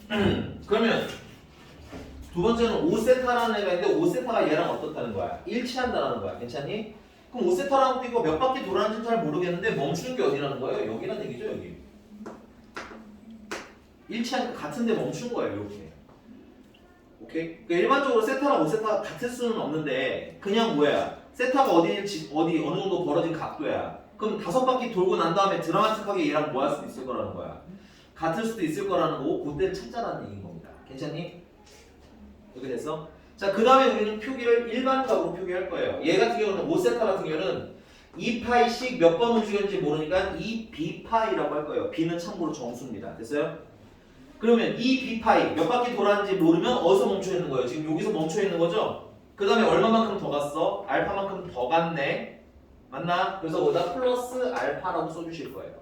그러면 두 번째는 5세타라는 애가 있는데 5세타가 얘랑 어떻다는 거야? 일치한다는 거야. 괜찮니? 그럼 5세타라는 것도 이거 몇 바퀴 돌아가는지 잘 모르겠는데 멈추는 게 어디라는 거예요? 여기라는 얘기죠, 여기. 일치하니까 같은데 멈춘 거예요, 이렇게. 오케이? 그러니까 일반적으로 세타랑 5세타가 같을 수는 없는데 그냥 뭐야? 세타가 어디 어느 정도 벌어진 각도야. 그럼 5바퀴 돌고 난 다음에 드라마틱하게 얘랑 뭐 할 수도 있을 거라는 거야. 같을 수도 있을 거라는 거고 그때를 찾자라는 얘기인 겁니다. 괜찮니? 이렇게 됐어? 자, 그 다음에 우리는 표기를 일반각으로 표기할 거예요. 얘 같은 경우는 5세타 같은 경우는 2파이씩 몇 번 움직였는지 모르니까 2b파이라고 할 거예요. b는 참고로 정수입니다. 됐어요? 그러면 2b파이 몇 바퀴 돌았는지 모르면 어디서 멈춰 있는 거예요? 지금 여기서 멈춰 있는 거죠? 그 다음에 얼마만큼 더 갔어? 알파만큼 더 갔네. 맞나? 그래서 거기다 플러스 알파라고 써주실 거예요.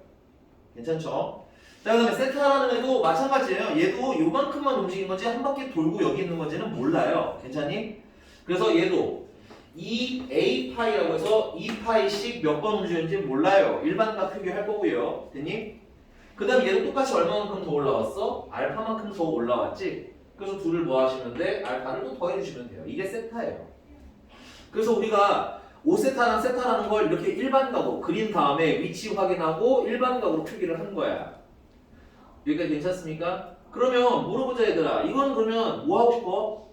괜찮죠? 자, 그 다음에 세타라는 애도 마찬가지예요. 얘도 요만큼만 움직인 건지 한 바퀴 돌고 여기 있는 건지는 몰라요. 괜찮니? 그래서 얘도 2a파이라고 해서 2파이씩 몇 번 움직였는지 몰라요. 일반각 표기할 거고요. 됐니? 그 다음 얘도 똑같이 얼마만큼 더 올라왔어? 알파만큼 더 올라왔지? 그래서 둘을 뭐 하시면 돼? 알파를 또 더해주시면 돼요. 이게 세타예요. 그래서 우리가 5세타랑 세타라는 걸 이렇게 일반각으로 그린 다음에 위치 확인하고 일반각으로 표기를 한 거야. 여기까지 괜찮습니까? 그러면 물어보자 얘들아. 이건 그러면 뭐 하고 싶어?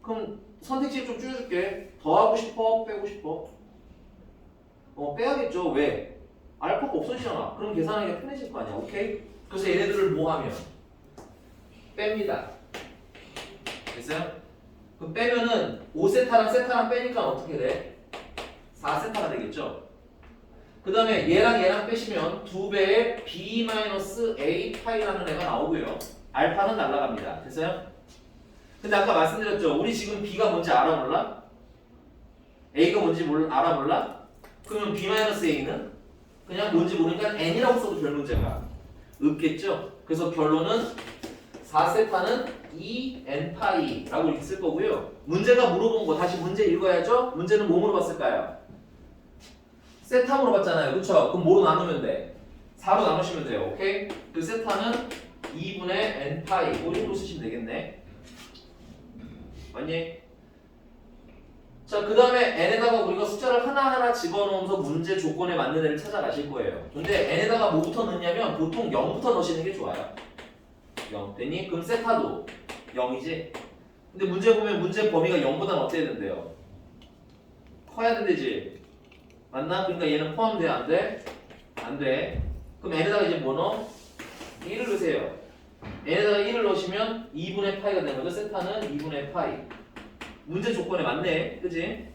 그럼 선택지 좀 줄여줄게. 더 하고 싶어? 빼고 싶어? 빼야겠죠. 왜? 알파가 없어지잖아. 그럼 계산하기가 편해질 거 아니야. 오케이? 그래서 얘네들을 뭐 하면? 뺍니다. 됐어요? 그럼 빼면은 5세타랑 세타랑 빼니까 어떻게 돼? 4세타가 되겠죠? 그 다음에 얘랑 빼시면 2배의 b-a 파이라는 애가 나오고요. 알파는 날라갑니다. 됐어요? 근데 아까 말씀드렸죠. 우리 지금 b가 뭔지 알아 몰라? a가 뭔지 알아 몰라? 그러면 b-a는 그냥 뭔지 모르니까 n이라고 써도 별 문제가 없겠죠? 그래서 결론은 4세타는 2n파이라고 이렇게 쓸 거고요. 문제가 물어본 거 다시 문제 읽어야죠? 문제는 뭐 물어봤을까요? 세타 물어봤잖아요. 그쵸? 그럼 뭐로 나누면 돼? 4로 나누시면 돼요. 오케이? 그 세타는 2분의 n파이 이 정도 쓰시면 되겠네. 맞니? 자, 그 다음에 n에다가 우리가 숫자를 하나하나 집어넣으면서 문제 조건에 맞는 애를 찾아가실 거예요. 근데 n에다가 뭐부터 넣냐면 보통 0부터 넣으시는 게 좋아요. 0. 됐니? 그럼 세타도 0이지? 근데 문제 보면 문제 범위가 0보다는 어때야 된대요? 커야 된대지? 맞나? 그러니까 얘는 포함돼? 안 돼? 안 돼. 그럼 n에다가 이제 뭐 넣어? 1을 넣으세요. n에다가 1을 넣으시면 2분의 파이가 되는 거죠? 세타는 2분의 파이. 문제 조건에 맞네. 그지?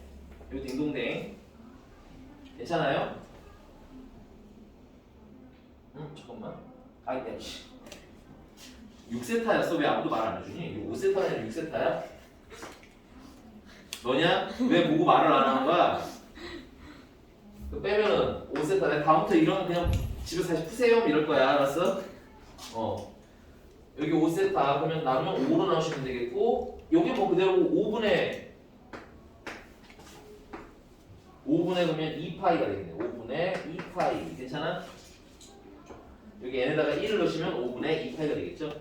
요 딩동댕. 괜찮아요? 잠깐만. 야, 씨. 6세타였어. 왜 아무도 말 안 해주니? 이거 5세타야 아니라 6세타야? 너냐? 왜 보고 말을 안 하는 거야? 빼면은 5세타. 다음부터 이러면 그냥 집에서 다시 푸세요 이럴 거야. 알았어? 여기 5세타 그러면 나누면 5로 나오시면 되겠고 여기 뭐 그대로 5분의 그러면 2파이가 되겠네. 5분의 2파이. 괜찮아? 여기 n에다가 1을 넣으시면 5분의 2파이가 되겠죠?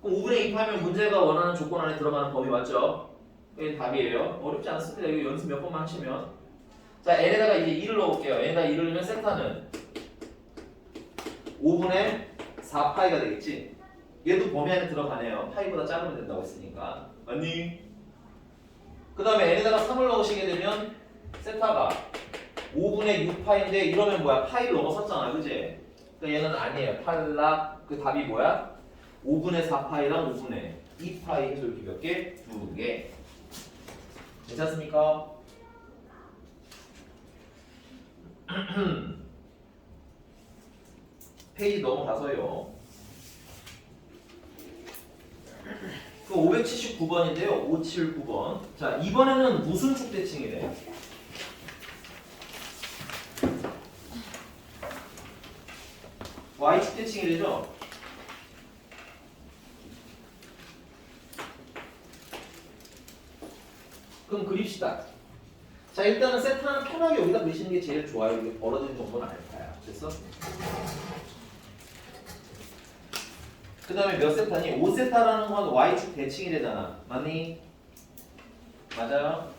그럼 5분의 2파이면 문제가 원하는 조건 안에 들어가는 범위 맞죠? 이게 답이에요. 어렵지 않습니다. 이거 연습 몇 번만 하시면. 자, n에다가 이제 1을 넣어볼게요. n에다가 1을 넣으면 세타는 5분의 4파이가 되겠지? 얘도 범위 안에 들어가네요. 파이보다 작으면 된다고 했으니까. 맞니? 그 다음에 n에다가 3을 넣으시게 되면 세타가 5분의 6파인데 이러면 뭐야? 파이를 넘어섰잖아. 그지? 그러니까 얘는 아니에요. 탈락. 그 답이 뭐야? 5분의 4파이랑 5분의 2파이 해서 이렇게 몇 개? 2개. 괜찮습니까? 페이지 넘어가서요. 그 579번인데요. 579번. 자, 이번에는 무슨 축대칭이래요? Y 축대칭이래죠? 그럼 그립시다. 자, 일단은 세타는 편하게 여기다 그리시는 게 제일 좋아요. 이게 벌어지는 정보는 알파야. 됐어? 그 다음에 몇 세타니? 5세타라는 건 y축 대칭이 되잖아. 맞니? 맞아요?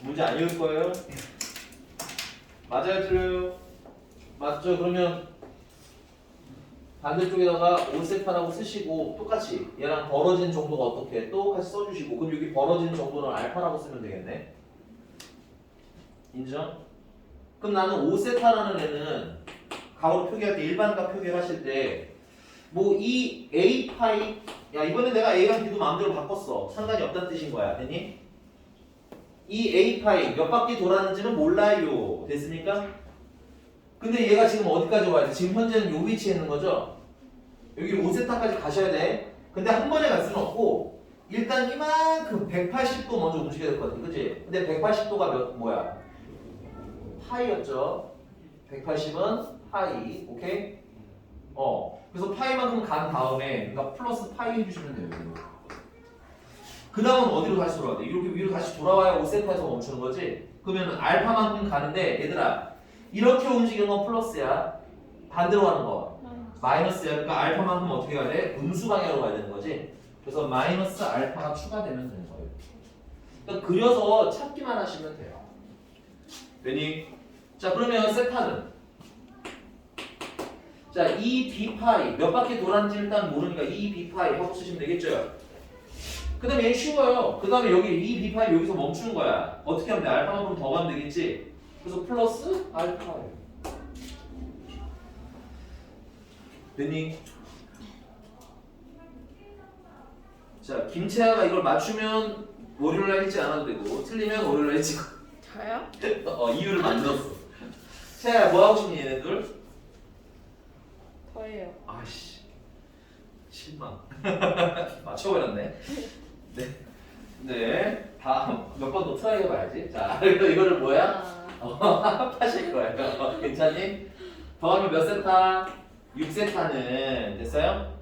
문제 안 읽을 거예요? 맞아요, 틀려요? 맞죠? 그러면 반대쪽에다가 5세타라고 쓰시고 똑같이 얘랑 벌어진 정도가 어떻게 똑같이 써주시고 그럼 여기 벌어진 정도는 알파라고 쓰면 되겠네. 인정? 그럼 나는 5세타라는 애는 가로 표기할 때 일반값 표기를 하실 때 뭐 이 A 파이 야 이번에 내가 A랑 B도 마음대로 바꿨어. 상관이 없다는 뜻인 거야. 됐니? 이 A 파이 몇 바퀴 돌았는지는 몰라요. 됐습니까? 근데 얘가 지금 어디까지 와야 돼? 지금 현재는 요 위치에 있는 거죠? 여기 5세타까지 가셔야 돼. 근데 한 번에 갈 수는 없고 일단 이만큼 180도 먼저 움직여야 될 것 같아. 그치? 근데 180도가 뭐야? 파이였죠? 180은 파이. 오케이? 그래서 파이만큼 간 다음에 그러니까 플러스 파이 해주시면 돼요. 그 다음은 어디로 다시 돌아야 돼? 이렇게 위로 다시 돌아와야 5세타에서 멈추는 거지? 그러면 알파만큼 가는데 얘들아 이렇게 움직이는 건 플러스야. 반대로 가는 거 마이너스야. 그러니까 알파만큼 어떻게 가야 돼? 음수 방향으로 가야 되는 거지. 그래서 마이너스 알파가 추가되면 되는 거예요. 그러니까 그려서 찾기만 하시면 돼요. 되니? 자 그러면 세타는 자, 2b파이 몇 바퀴 돌았는지 일단 모르니까 2b파이 하고 쓰시면 되겠죠? 그 다음에 얘 쉬워요. 그 다음에 여기 2b파이 여기서 멈추는 거야. 어떻게 하면 돼? 알파만큼 더 가면 되겠지? 그래서 플러스 알파예요. 됐니? 자, 김채아가 이걸 맞추면 월요일날 읽지 않아도 되고 틀리면 월요일날 읽지. 저요? 이유를 만들었어. 채아야 뭐 하고 싶니 얘네들? 저예요. 아씨 실망. 맞춰버렸네. 네. 다음 몇 번 더 트라이 해봐야지. 자, 이거를 뭐야? 합하실 거예요. 괜찮니? 더하면 몇 세타? 6세타는 됐어요?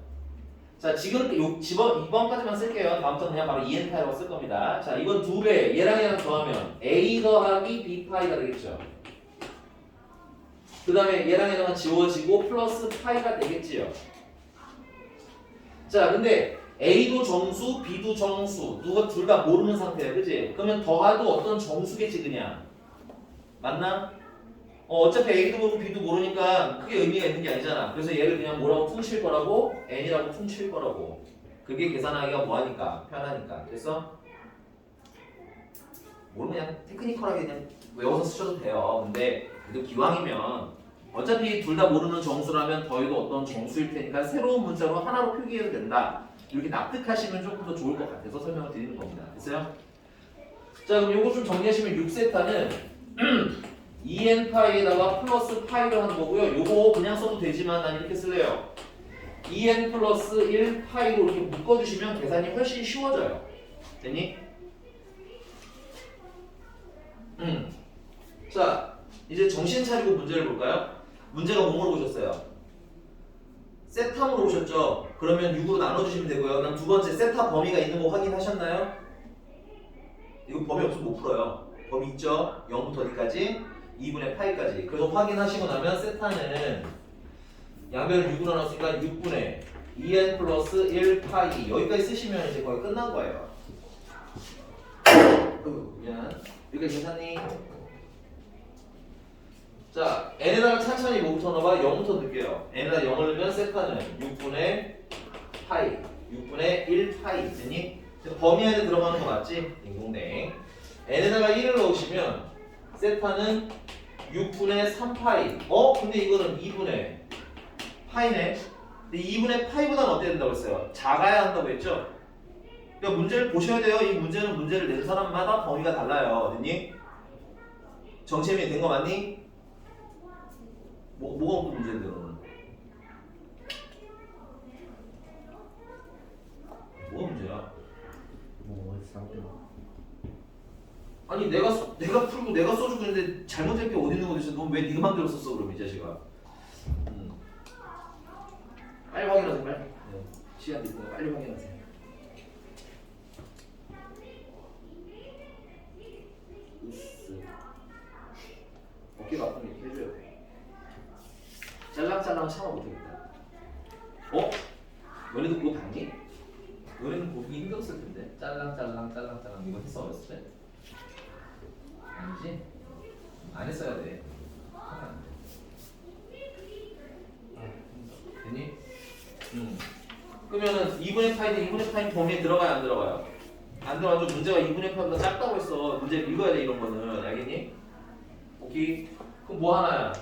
자, 지금 이번까지만 쓸게요. 다음부터 그냥 바로 EN파이라고 쓸 겁니다. 자, 이건 2배. 얘랑 더하면 A 더하기 B파이가 되겠죠. 그 다음에 얘랑 얘랑 지워지고 플러스 파이가 되겠지요. 자 근데 A도 정수, B도 정수 누가 둘 다 모르는 상태야. 그치? 그러면 더하도 어떤 정수겠지 그냥. 맞나? 어차피 A도 모르고 B도 모르니까 크게 의미가 있는 게 아니잖아. 그래서 얘를 그냥 뭐라고 퉁칠 거라고? N이라고 퉁칠 거라고. 그게 계산하기가 뭐하니까? 편하니까. 됐어? 모르면 그냥 테크니컬하게 그냥 외워서 쓰셔도 돼요. 근데 그래도 기왕이면 어차피 둘 다 모르는 정수라면 더해도 어떤 정수일 테니까 새로운 문자로 하나로 표기해도 된다. 이렇게 납득하시면 조금 더 좋을 것 같아서 설명을 드리는 겁니다. 됐어요? 자 그럼 요거 좀 정리하시면 6세타는 EN파이에다가 플러스 파이를 하는 거고요. 요거 그냥 써도 되지만 난 이렇게 쓸래요. EN 플러스 1파이로 이렇게 묶어주시면 계산이 훨씬 쉬워져요. 됐니? 자 이제 정신 차리고 문제를 볼까요? 문제가 뭐로 오셨어요? 세타로 오셨죠? 그러면 6으로 나눠주시면 되고요. 그다음 두 번째 세타 범위가 있는 거 확인하셨나요? 이거 범위 없으면 못 풀어요. 범위 있죠? 0부터 어디까지? 2분의 파이까지. 그래서 확인하시고 나면 세타는 양변을 6으로 나눴으니까 6분의 2n 플러스 1파이 여기까지 쓰시면 이제 거의 끝난 거예요. 미안. 여기까지 괜찮니? 자, n에다가 천천히 뭐부터 넣어봐? 0부터 넣을게요. n에다 0을 넣으면 세타는 6분의 파이, 6분의 1파이 있으니 범위 안에 들어가는 거 맞지? 딩동댕. n에다가 1을 넣으시면 세타는 6분의 3파이. 근데 이거는 2분의 파이네. 근데 2분의 파이보다는 어때야 된다고 했어요? 작아야 한다고 했죠? 그러니까 문제를 보셔야 돼요. 이 문제는 문제를 낸 사람마다 범위가 달라요. 됐니? 정체미 된 거 맞니? 뭐가 없는 문제인데 너는? 뭐가 문제야? 아니 내가 풀고 내가 써주고 있는데 잘못된 게 어디 있는 거지? 넌 왜 네가 맘대로 썼어 그럼 이 자식아? 빨리 확인하세요 빨리. 네. 시간 있으니까 빨리 확인하세요. 으스. 어깨가 아프면 이렇게 해줘야 돼. 짤랑짤랑 참아 못하겠다. 어? 너네도 그거 봤니? 너네는 보기 힘들었을 텐데. 짤랑짤랑 이거 했어 어렸을 때? 아니지? 안 했어야 돼. 하면 안 돼. 됐니? 그러면은 2분의 파이는 2분의 파이 범위에 들어가요 안 들어가요? 안 들어가죠. 문제가 2분의 파이보다 작다고 했어. 문제를 읽어야 돼 이런 거는. 알겠니? 오케이. 그럼 뭐 하나야?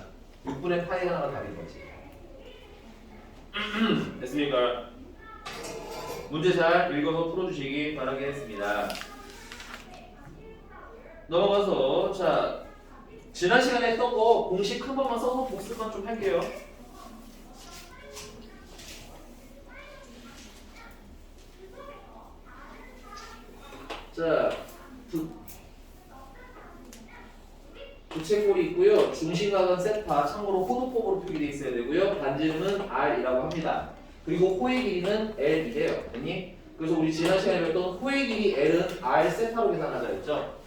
6분의 파이 하나가 답인 거지. 됐습니까? 문제 잘 읽어서 풀어주시기 바라겠습니다. 넘어가서 자 지난 시간에 했던 거 공식 한 번만 써서 복습만 좀 할게요. 자 부채꼴이 있고요. 중심각은 세타, 참고로 호도법으로 표기되어 있어야 되고요. 반지름은 r이라고 합니다. 그리고 호의 길이는 l이래요. 됐니? 그래서 우리 지난 시간에 배웠던 호의 길이 l은 r 세타로 계산하자 했죠.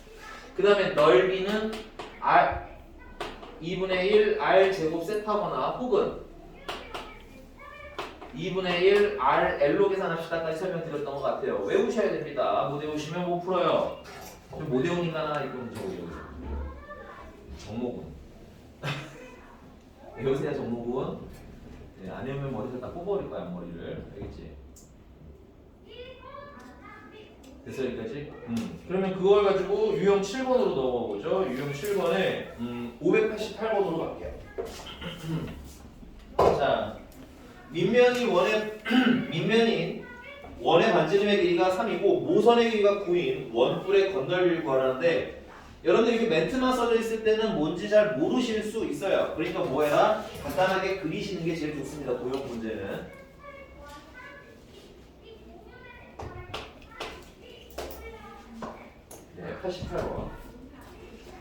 그 다음에 넓이는 r 2분의 1 r 제곱 세타거나 혹은 2분의 1 r l로 계산합시다까지 설명드렸던 것 같아요. 외우셔야 됩니다. 못 외우시면 못 풀어요. 못 외운 인간 하나 있고 저기 정모군. 외우세요 정모군. 네, 안 외우면 머리를 다 뽑아버릴 거야 앞머리를. 알겠지? 됐어 여기까지? 그러면 그걸 가지고 유형 7번으로 넘어가보죠. 유형 7번에 588번으로 갈게요. 자 밑면이 밑면인 원의 반지름의 길이가 3이고 모선의 길이가 9인 원뿔의 건널비를 구하라는데 여러분들 이렇게 멘트만 써져 있을 때는 뭔지 잘 모르실 수 있어요. 그러니까 뭐 해라? 간단하게 그리시는 게 제일 좋습니다. 도형 문제는. 네, 88번.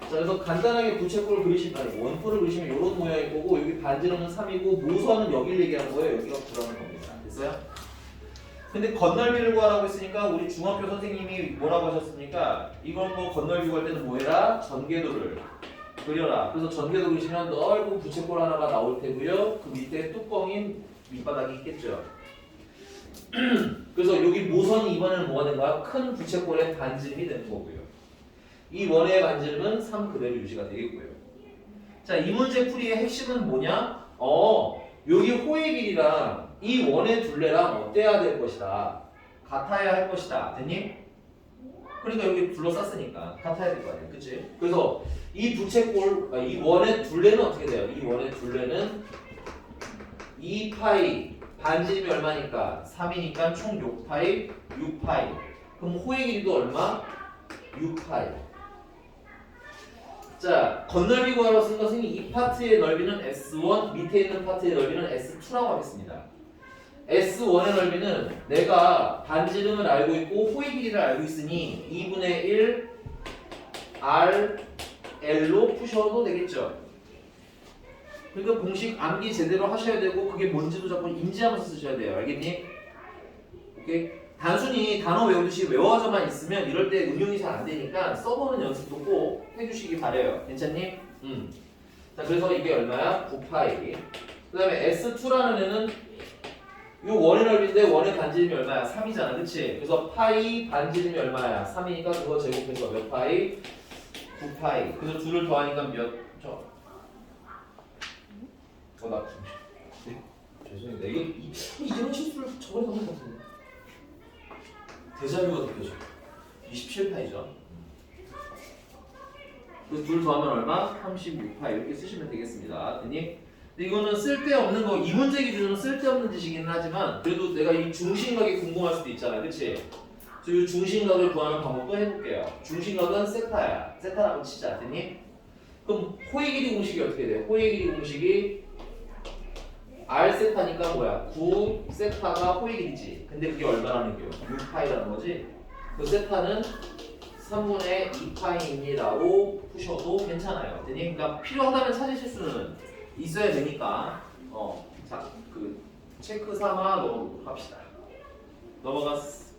자, 그래서 간단하게 부채꼴을 그리시면 원뿔을 그리시면 이런 모양일 거고 여기 반지름은 3이고 모선은 여기를 얘기하는 거예요. 여기가 9라는 겁니다. 됐어요? 근데 건널비를 구하라고 했으니까 우리 중학교 선생님이 뭐라고 하셨습니까? 이건 뭐 건널비 구할 때는 뭐 해라? 전개도를 그려라. 그래서 전개도 그리시면 넓은 부채꼴 하나가 나올 테고요. 그 밑에 뚜껑인 밑바닥이 있겠죠. 그래서 여기 모선이 이번에는 뭐가 된 거야? 큰 부채꼴의 반지름이 되는 거고요. 이 원의 반지름은 3 그대로 유지가 되겠고요. 자, 이 문제 풀이의 핵심은 뭐냐? 여기 호의 길이랑 이 원의 둘레랑 어때야 될 것이다. 같아야 할 것이다. 됐니? 그러니까 여기 둘러쌌으니까 같아야 될 거 아니야. 그치? 그래서 이 부채꼴, 이 원의 둘레는 어떻게 돼요? 이 원의 둘레는 2파이, 반지름이 얼마니까? 3이니까 총 6파이, 6파이. 그럼 호의 길이도 얼마? 6파이. 자, 건널비 구하러 쓴 것은 이 파트의 넓이는 S1, 밑에 있는 파트의 넓이는 S2라고 하겠습니다. S1의 넓이는 내가 반지름을 알고 있고 호의 길이를 알고 있으니 2분의 1 R L로 푸셔도 되겠죠. 그러니까 공식 암기 제대로 하셔야 되고 그게 뭔지도 자꾸 인지하면서 쓰셔야 돼요. 알겠니? 오케이? 단순히 단어 외우듯이 외워져만 있으면 이럴 때 응용이 잘 안 되니까 써보는 연습도 꼭 해주시기 바래요. 괜찮니? 자, 그래서 이게 얼마야? 9파이. 그 다음에 S2라는 애는 요 원의 넓이인데 원의 반지름이 얼마야? 3이잖아. 그치? 그래서 파이 반지름이 얼마야? 3이니까 그거 제곱해서 몇 파이? 9파이. 그래서 둘을 더하니까 몇? 나 죄송해요. 이런 실수를 저번에 한것 같은데. 대자뷰가 느껴져. 27파이죠. 그래서 둘 더하면 얼마? 36파 이렇게 쓰시면 되겠습니다. 됐니? 근데 이거는 쓸데없는 거, 이 문제 기준으로 쓸데없는 지식이긴 하지만 그래도 내가 이 중심각이 궁금할 수도 있잖아. 그치? 그래서 이 중심각을 구하는 방법도 해볼게요. 중심각은 세타야. 세타라고 치자. 됐니? 그럼 호의 길이 공식이 어떻게 돼요? 호의 길이 공식이 R 세타니까 뭐야? 9 세타가 호의 길이지. 근데 그게 얼마라는 거예요? 6파이라는 거지. 그 세타는 3분의 2파이입니다로 푸셔도 괜찮아요. 되니? 그러니까 필요하다면 찾으실 수는 있어야 되니까. 자, 그 체크 삼아 넘어가도록 합시다. 넘어갔어.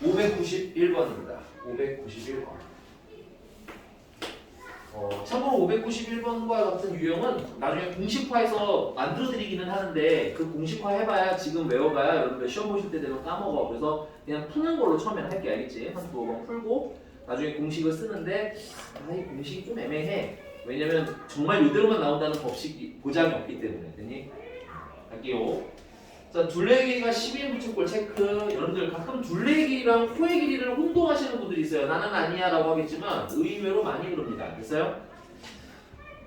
591번입니다. 591번. 참고로 591번과 같은 유형은 나중에 공식화해서 만들어드리기는 하는데 그 공식화 해봐야 지금 외워봐야 여러분들 시험 보실 때 되면 까먹어. 그래서 그냥 푸는 걸로 처음에는 할게. 알겠지? 한 두어 번 풀고 나중에 공식을 쓰는데 이 공식이 좀 애매해. 왜냐면 정말 이대로만 나온다는 법칙 보장이 없기 때문에. 됐니? 갈게요. 자, 둘레 길이가 12인 부채꼴 체크. 여러분들 가끔 둘레 길이랑 코의 길이를 혼동하시는 분들이 있어요. 나는 아니야 라고 하겠지만 의외로 많이 그럽니다. 됐어요?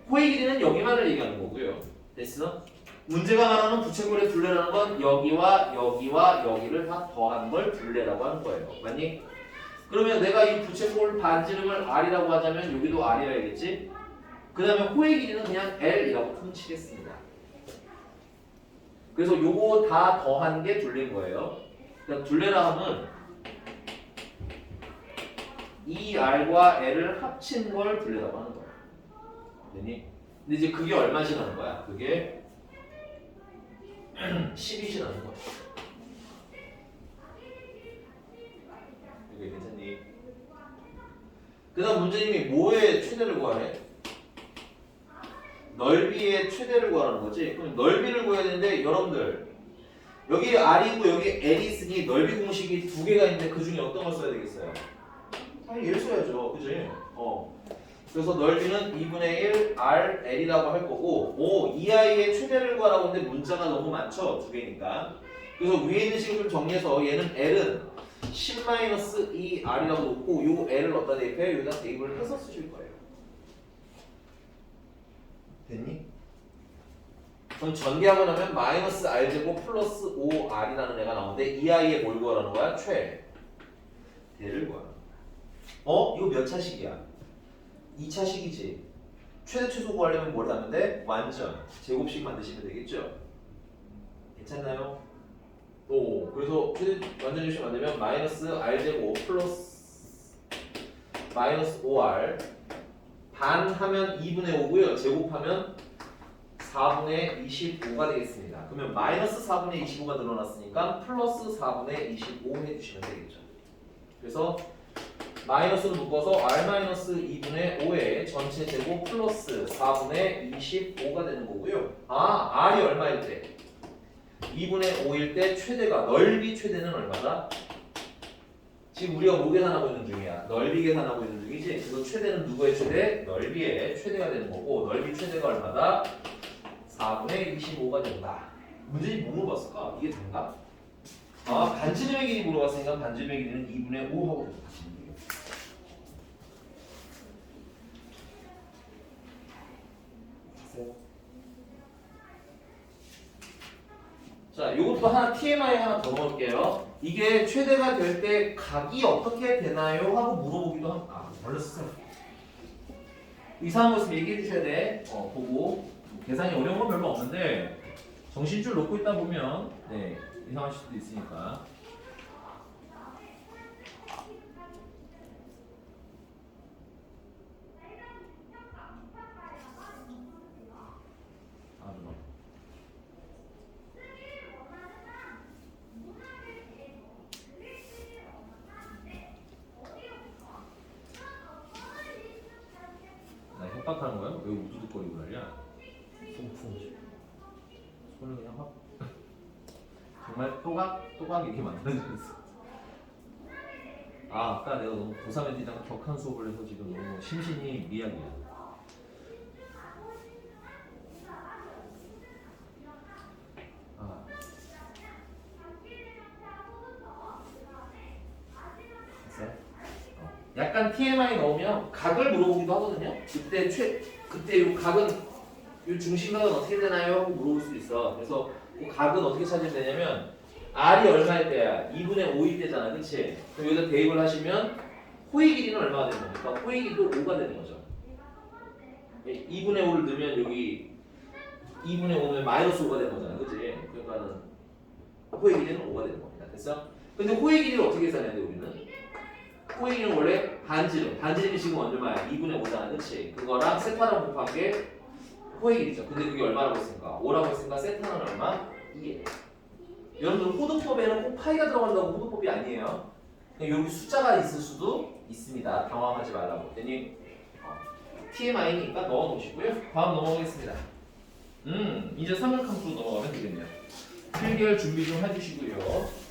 코의 길이는 여기만을 얘기하는 거고요. 됐어? 문제가 말하는 부채꼴의 둘레라는 건 여기와 여기와 여기를 다 더한 걸 둘레라고 하는 거예요. 맞니? 그러면 내가 이 부채꼴 반지름을 R이라고 하자면 여기도 R이라 해야겠지? 그 다음에 코의 길이는 그냥 L이라고 퉁치겠습니다. 그래서 요거 다 더한 게 둘레인 거예요. 그러니까 둘레라 하면 이 R과 L을 합친 걸 둘레라고 하는 거예요. 됐니? 근데 이제 그게 얼마씩 하는 거야? 그게 12씩 하는 거야. 이게 괜찮니? 그 다음 문제님이 뭐의 최대를 구하래? 넓이의 최대를 구하라는 거지. 그럼 넓이를 구해야 되는데 여러분들 여기 R이고 여기 L이 있으니 넓이 공식이 두 개가 있는데 그 중에 어떤 걸 써야 되겠어요? 당연히 얘를 써야죠. 그지? 그래서 넓이는 2분의 1 R, L이라고 할 거고 이 아이의 최대를 구하라고 하는데 문자가 너무 많죠? 두 개니까. 그래서 위에 있는 식을 좀 정리해서 얘는 L은 10-2 R이라고 놓고 요 L을 어디다 대입해? 여기다 대입을 해서 쓰실 거예요. 됐니? 그럼 전개하고 나면 마이너스 R제곱 플러스 5R이라는 애가 나오는데 이 아이의 뭘 구하라는 거야? 최대를 구하라. 이거 몇 차식이야? 2차식이지. 최대 최소 구하려면 뭘 하면 돼? 완전 제곱식 만드시면 되겠죠? 괜찮나요? 그래서 최대 완전 제곱식 만들면 마이너스 R제곱 플러스 마이너스 5R 반 하면 2분의 5고요. 제곱하면 4분의 25가 되겠습니다. 그러면 마이너스 4분의 25가 늘어났으니까 플러스 4분의 25 해주시면 되겠죠. 그래서 마이너스로 묶어서 R-2분의 5의 전체 제곱 플러스 4분의 25가 되는 거고요. R이 얼마일 때? 2분의 5일 때 최대가 넓이 최대는 얼마다? 지금 우리가 뭐 계산하고 있는 중이야? 넓이 계산하고 있는 중이지? 그래서 최대는 누구의 최대? 넓이의 최대가 되는 거고 넓이 최대가 얼마다? 4분의 25가 된다. 문제는 뭐 물어봤을까? 이게 된다? 반지름의 길이 물어봤으니까 반지름의 길이는 2분의 5 하고 된다. 자, 이것도 하나 TMI 하나 더 넣을게요. 이게 최대가 될 때 각이 어떻게 되나요? 하고 물어보기도 합니다. 걸렸어. 이상한 것을 얘기해 주셔야 돼. 보고 계산이 어려운 건 별로 없는데 정신줄 놓고 있다 보면 이상할 수도 있으니까. 협박하는 거야? 왜 우두둑거리고 난리야? 손을 그냥 확 정말 또각 이렇게 만들어졌어. 아까 내가 너무 고3 애들이랑 격한 수업을 해서 지금 너무 심신이 미약이야. 약간 TMI 넣으면 각을 물어보기도 하거든요. 그때 이 각은 이 중심각은 어떻게 되나요? 하고 물어볼 수도 있어. 그래서 그 각은 어떻게 찾으면 되냐면 R이 얼마일 때야? 2분의 5일 때잖아, 그렇지? 그럼 여기다 대입을 하시면 호의 길이는 얼마가 되는 겁니까? 호의 길이도 5가 되는 거죠. 2분의 5를 넣으면 여기 2분의 5는 마이너스 5가 되는 거잖아, 그렇지? 그러니까는 호의 길이는 5가 되는 겁니다. 됐어? 근데 호의 길이를 어떻게 계산해야 돼, 우리는? 호의 길이는 원래 반지름이 지금 얼마야? 2분의 5잖아, 그렇지? 그거랑 세타랑 곱한 게 호의 길이죠. 근데 그게 얼마라고 했으니까? 5라고 했으니까 세타는 얼마? 2예요. 여러분들 호등법에는 꼭 파이가 들어간다고 호등법이 아니에요. 그냥 여기 숫자가 있을 수도 있습니다. 당황하지 말라고. 괜히 TMI니까 넣어놓으시고요. 다음 넘어가겠습니다. 이제 삼각함수로 넘어가면 되겠네요. 필기할 준비 좀 해주시고요.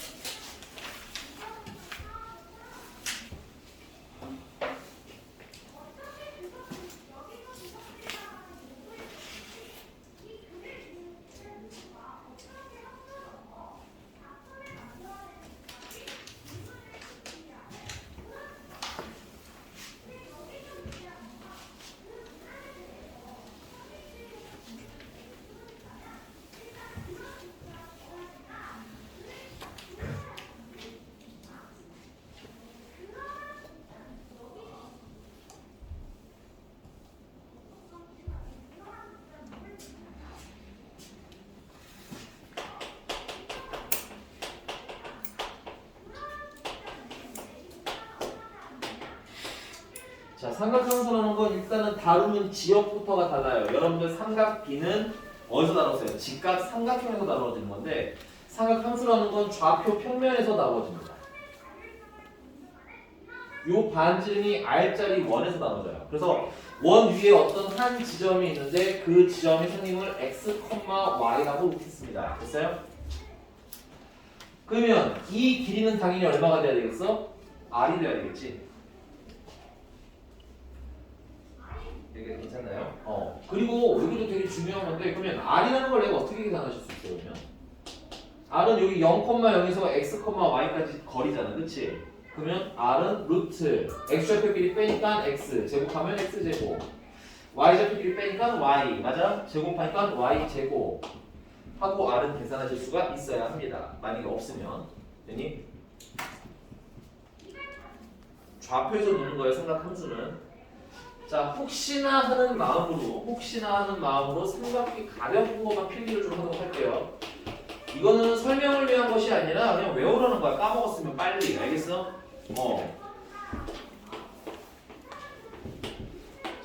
자, 삼각함수라는 건 일단은 다루는 지역부터가 달라요. 여러분들 삼각 B는 어디서 다뤘어요? 직각 삼각형에서 다루어지는 건데 삼각함수라는 건 좌표 평면에서 다루어집니다. 요 반증이 R자리 원에서 나눠져요. 그래서 원 위에 어떤 한 지점이 있는데 그 지점의 선임을 x, y라고 놓겠습니다. 됐어요? 그러면 이 길이는 당연히 얼마가 돼야 되겠어? R이 돼야 되겠지. 이게 괜찮나요? 그리고 여기도 되게 중요한 건데 그러면 R이라는 걸 내가 어떻게 계산하실 수 있어요? 그러면 R은 여기 0,0에서 x, y까지 거리잖아. 그치? 그러면 R은 루트 x좌표끼리 빼니까 x 제곱하면 x제곱 y좌표끼리 빼니까 y 맞아? 제곱하니까 y제곱 하고 R은 계산하실 수가 있어야 합니다. 만약에 없으면 됐니? 좌표에서 노는 거예요. 삼각함수는. 자, 혹시나 하는 마음으로 삼각비 가벼운 것만 필기를 좀 하도록 할게요. 이거는 설명을 위한 것이 아니라 그냥 외우라는 거야. 까먹었으면 빨리. 알겠어?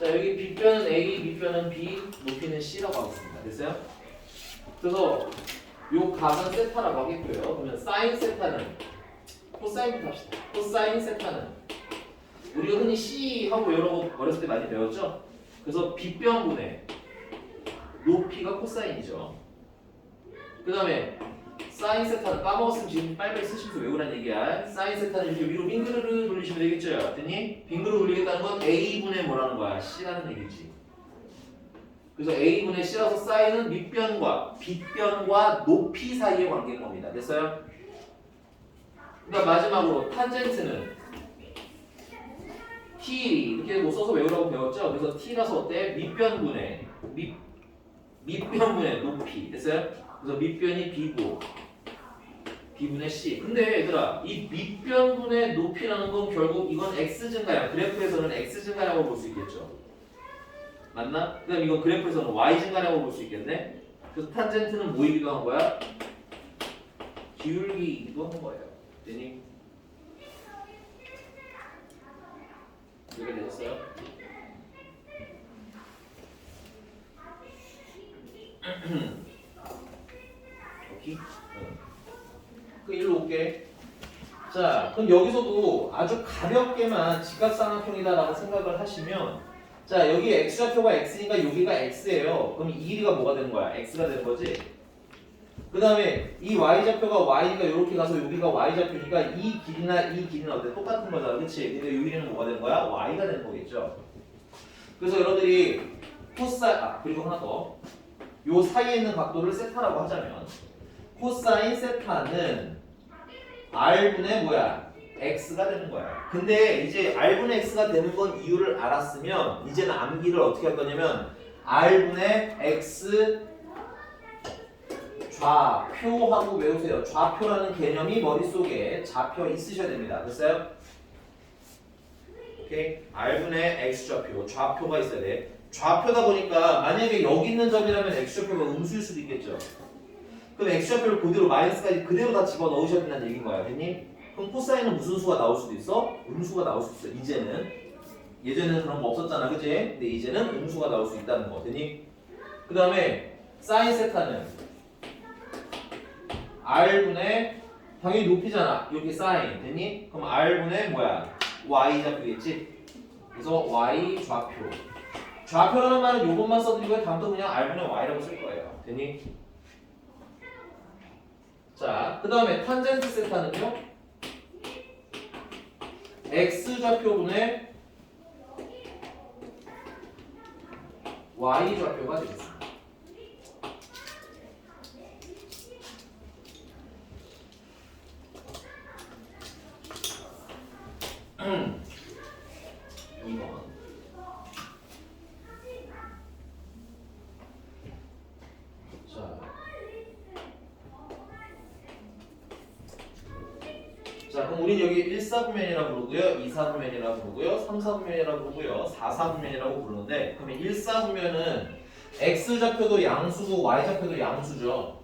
자, 여기 B뼈는 A, B뼈는 B, 높이는 C라고 하겠습니다. 됐어요? 그래서 요 각은 세타라고 하겠고요. 그러면 사인 세타는 코사인부터 합시다. 코사인 세타는 우리가 흔히 C 하고 여러 거 어렸을 때 많이 배웠죠? 그래서 B변분의 높이가 코사인이죠. 그 다음에 사인 세타는 까먹었으면 지금 빨리빨리 쓰시면서 외우라는 얘기야. 사인 세타는 이렇게 위로 빙그르르 돌리시면 되겠죠? 됐니? 빙그르 돌리겠다는 건 A분의 뭐라는 거야? C라는 얘기지. 그래서 A분의 C라서 사인은 밑변과 빗변과 높이 사이의 관계인 겁니다. 됐어요? 그다음 마지막으로 탄젠트는 T 이렇게 뭐 써서 외우라고 배웠죠? 그래서 T라서 어때? 밑변분의 밑변분의 높이. 됐어요? 그래서 밑변이 B고 B분의 C. 근데 얘들아 이 밑변분의 높이라는 건 결국 이건 X 증가야. 그래프에서는 X 증가라고 볼 수 있겠죠. 맞나? 그 다음 이건 그래프에서는 Y 증가라고 볼 수 있겠네. 그래서 탄젠트는 뭐이기도 한 거야? 기울기이기도 한 거예요. 되니? 이해가 되셨어요? 오케이? 그 일로 올게. 자, 그럼 여기서도 아주 가볍게만 직각삼각형이다라고 생각을 하시면 자, 여기 x좌표가 x니까 여기가 x예요. 그럼 이 길이가 뭐가 되는 거야? x가 되는 거지? 그 다음에 이 y좌표가 y니까 이렇게 가서 여기가 y좌표니까 이 길이나 이 길이는 어때? 똑같은 거잖아. 그치? 근데 이 길이는 뭐가 되는 거야? y가 되는 거겠죠? 그래서 여러분들이 그리고 하나 더. 요 사이에 있는 각도를 세타라고 하자면 코사인 세타는 r분의 뭐야? x가 되는 거야. 근데 이제 r분의 x가 되는 건 이유를 알았으면 이제는 암기를 어떻게 할 거냐면 r분의 x 좌표하고 외우세요. 좌표라는 개념이 머릿속에 잡혀 있으셔야 됩니다. 됐어요? 오케이? r분의 x좌표, 좌표가 있어야 돼. 좌표다 보니까 만약에 여기 있는 점이라면 x좌표가 음수일 수도 있겠죠. 그럼 x좌표를 그대로 마이너스까지 그대로 다 집어넣으셔야 된다는 얘기인 거야. 됐니? 그럼 코사인은 무슨 수가 나올 수도 있어? 음수가 나올 수 있어. 이제는. 예전에는 그런 거 없었잖아. 그치? 근데 이제는 음수가 나올 수 있다는 거. 됐니? 그 다음에 사인 세타는 r분의 당연히 높이잖아. 여기 사인. 됐니? 그럼 r분의 뭐야? y 좌표겠지? 그래서 y 좌표 좌표라는 말은 요것만 써드리고 다음부터 그냥 R분의 Y라고 쓸 거예요. 됐니? 자, 그 다음에 탄젠트 세타는요. X좌표분의 Y좌표가 되겠습니다. 자, 그럼 우린 여기 1사분면이라고 부르고요, 2사분면이라고 부르고요, 3사분면이라고 부르고요, 4사분면이라고 부르는데 그러면 1사분면은 X좌표도 양수고 Y좌표도 양수죠.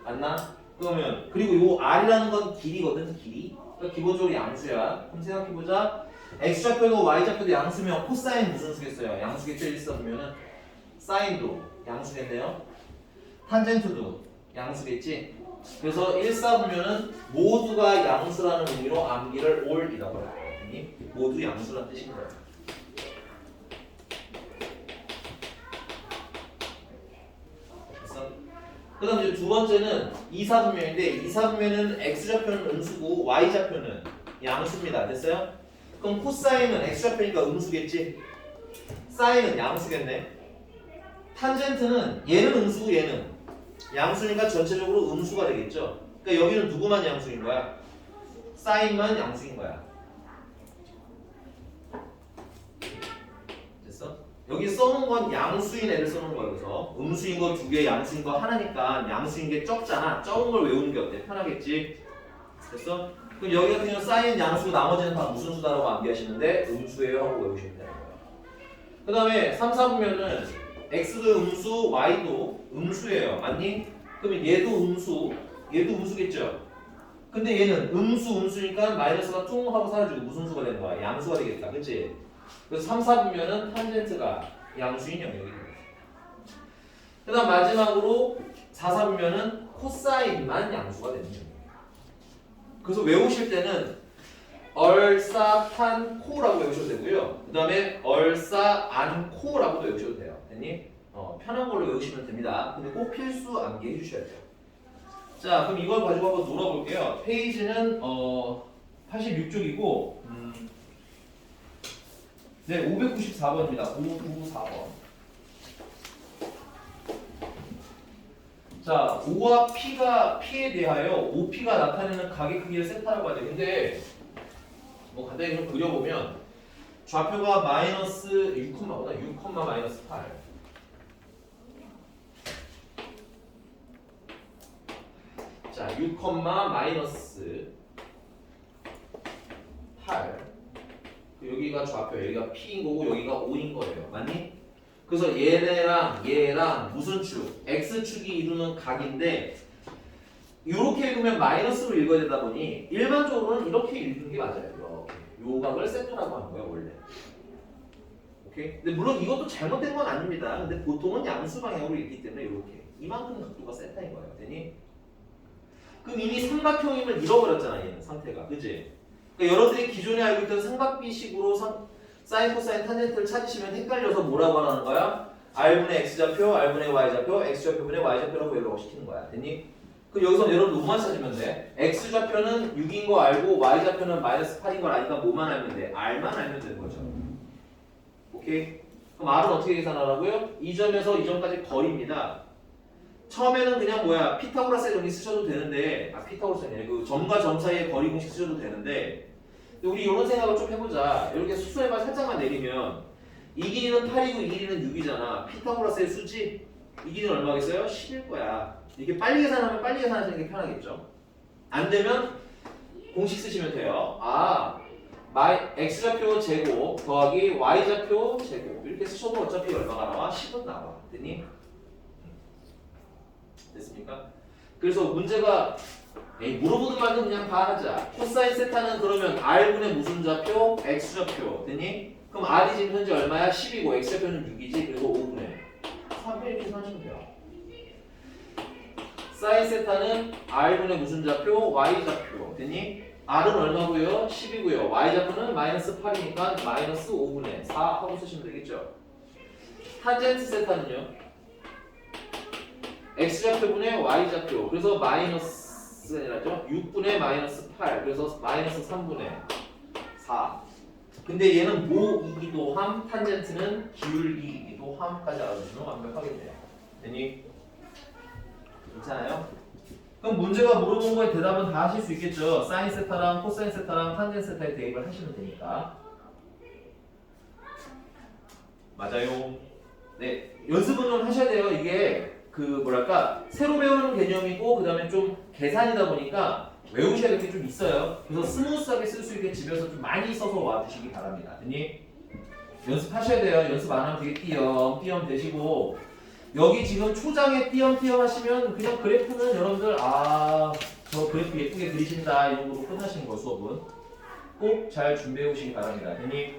맞나? 그러면 그리고 요 R이라는 건 길이거든, 길이. 그러니까 기본적으로 양수야. 그럼 생각해보자. X좌표도 Y좌표도 양수면 코사인 무슨 수겠어요? 양수겠죠, 1사분면은. 사인도 양수겠네요. 탄젠트도 양수겠지? 그래서 1사분면은 모두가 양수라는 의미로 암기를 올이라고 해요. 모두 양수라는 뜻인 거예요. 됐어? 그 다음 이제 두 번째는 2사분면인데 2사분면은 X좌표는 음수고 Y좌표는 양수입니다. 됐어요? 그럼 코사인은 X좌표니까 음수겠지? 사인은 양수겠네? 탄젠트는 얘는 음수고 얘는 양수니까 전체적으로 음수가 되겠죠. 그러니까 여기는 누구만 양수인 거야? 사인만 양수인 거야. 됐어? 여기 써놓은 건 양수인 애를 써놓은 거야. 그래서 음수인 거 두 개, 양수인 거 하나니까 양수인 게 적잖아. 적은 걸 외우는 게 어때? 편하겠지? 됐어? 그럼 여기 같은 경우는 사인 양수고 나머지는 다 무슨 수다라고 암기하시는데 음수예요 하고 외우시면 되는 거야. 그 다음에 3, 4분면은 X도 음수, Y도 음수예요. 맞니? 그러면 얘도 음수, 얘도 음수겠죠? 근데 얘는 음수니까 마이너스가 퉁 하고 사라지고 무슨 수가 되는 거야? 양수가 되겠다. 그치? 그래서 3, 4분면은 탄젠트가 양수인 영역이 됩니다. 그 다음 마지막으로 4, 4분면은 코사인만 양수가 되는 영역이에요. 그래서 외우실 때는 얼싸탄코라고 외우셔도 되고요. 그 다음에 얼싸안코라고도 외우셔도 돼요. 됐니? 편한 걸로 외우시면 됩니다. 근데 꼭 필수 암기해 주셔야 돼요. 자, 그럼 이걸 가지고 한번 놀아볼게요. 페이지는 86쪽이고 네, 594번입니다. 594번. 자, O와 P에 대하여 OP가 나타내는 각의 크기를 세타라고 하죠. 근데 뭐 간단히 좀 그려보면 좌표가 마이너스 6, 6, 마이너스 8. 자, 6, 마이너스 8. 여기가 좌표, 여기가 P인 거고 여기가 O인 거예요. 맞니? 그래서 얘랑 무슨 축? X축이 이루는 각인데 이렇게 읽으면 마이너스로 읽어야 되다 보니 일반적으로는 이렇게 읽는 게 맞아요. 이렇게. 요 각을 세타라고 하는 거예요, 원래. 오케이? 근데 물론 이것도 잘못된 건 아닙니다. 근데 보통은 양수 방향으로 읽기 때문에 이렇게. 이만큼 각도가 세타인 거예요. 되니? 그럼 이미 삼각형임을 잃어버렸잖아, 얘는 상태가. 그치? 그러니까 여러분들이 기존에 알고 있던 삼각비식으로 사인, 코사인, 탄젠트를 찾으시면 헷갈려서 뭐라고 하는 거야? R분의 X좌표, R분의 Y좌표, X좌표분의 Y좌표라고 연락을 시키는 거야. 됐니? 그럼 여기서 여러분 뭐만 찾으면 돼? X좌표는 6인 거 알고 Y좌표는 마이너스 8인 걸 아니까 뭐만 알면 돼? R만 알면 되는 거죠. 오케이? 그럼 R은 어떻게 계산하라고요? 이 점에서 이 점까지 거리입니다. 처음에는 그냥 뭐야 피타고라스의 정리 쓰셔도 되는데 피타고라스 아니라 그 점과 점 사이의 거리 공식 쓰셔도 되는데 우리 이런 생각을 좀 해보자. 이렇게 수순에만 살짝만 내리면 이 길이는 8이고 이 길이는 6이잖아. 피타고라스의 수지? 이 길이는 얼마겠어요? 10일 거야. 이렇게 빨리 계산하면 빨리 계산하시는 게 편하겠죠. 안 되면 공식 쓰시면 돼요. X좌표 제곱 더하기 Y좌표 제곱 이렇게 쓰셔도 어차피 얼마가 나와? 10은 나와. 됐니? 됐습니까? 그래서 문제가 물어보는 말도 그냥 다 하자. 코사인 세타는 그러면 R분의 무슨 좌표? X좌표. 됐니? 그럼 R이 지금 현재 얼마야? 10이고 X좌표는 6이지. 그래서 5분의 3을 이렇게 하시면 돼요. 사인 세타는 R분의 무슨 좌표? Y좌표. 됐니? R은 얼마고요? 10이고요. Y좌표는 마이너스 8이니까 마이너스 5분의 4 하고 쓰시면 되겠죠. 탄젠트 세타는요? X좌표분의 Y좌표. 그래서 마이너스라죠. 6분의 마이너스 8. 그래서 마이너스 3분의 4. 근데 얘는 모이기도 함, 탄젠트는 기울기이기도 함까지 알아두시면 완벽하겠네요. 됐니? 괜찮아요? 그럼 문제가 물어본 거에 대답은 다 하실 수 있겠죠. 사인 세타랑 코사인 세타랑 탄젠 세타에 대입을 하시면 되니까. 맞아요. 네, 연습은 좀 하셔야 돼요. 이게 그 뭐랄까 새로 배우는 개념이고 그 다음에 좀 계산이다 보니까 외우셔야 될 게 좀 있어요. 그래서 스무스하게 쓸 수 있게 집에서 좀 많이 써서 와주시기 바랍니다. 됐니? 연습하셔야 돼요. 연습 안 하면 되게 띄엄띄엄 되시고 여기 지금 초장에 띄엄띄엄 하시면 그냥 그래프는 여러분들 저 그래프 예쁘게 그리신다 이런 거로 끝나시는 거 수업은 꼭 잘 준비해 오시기 바랍니다. 됐니?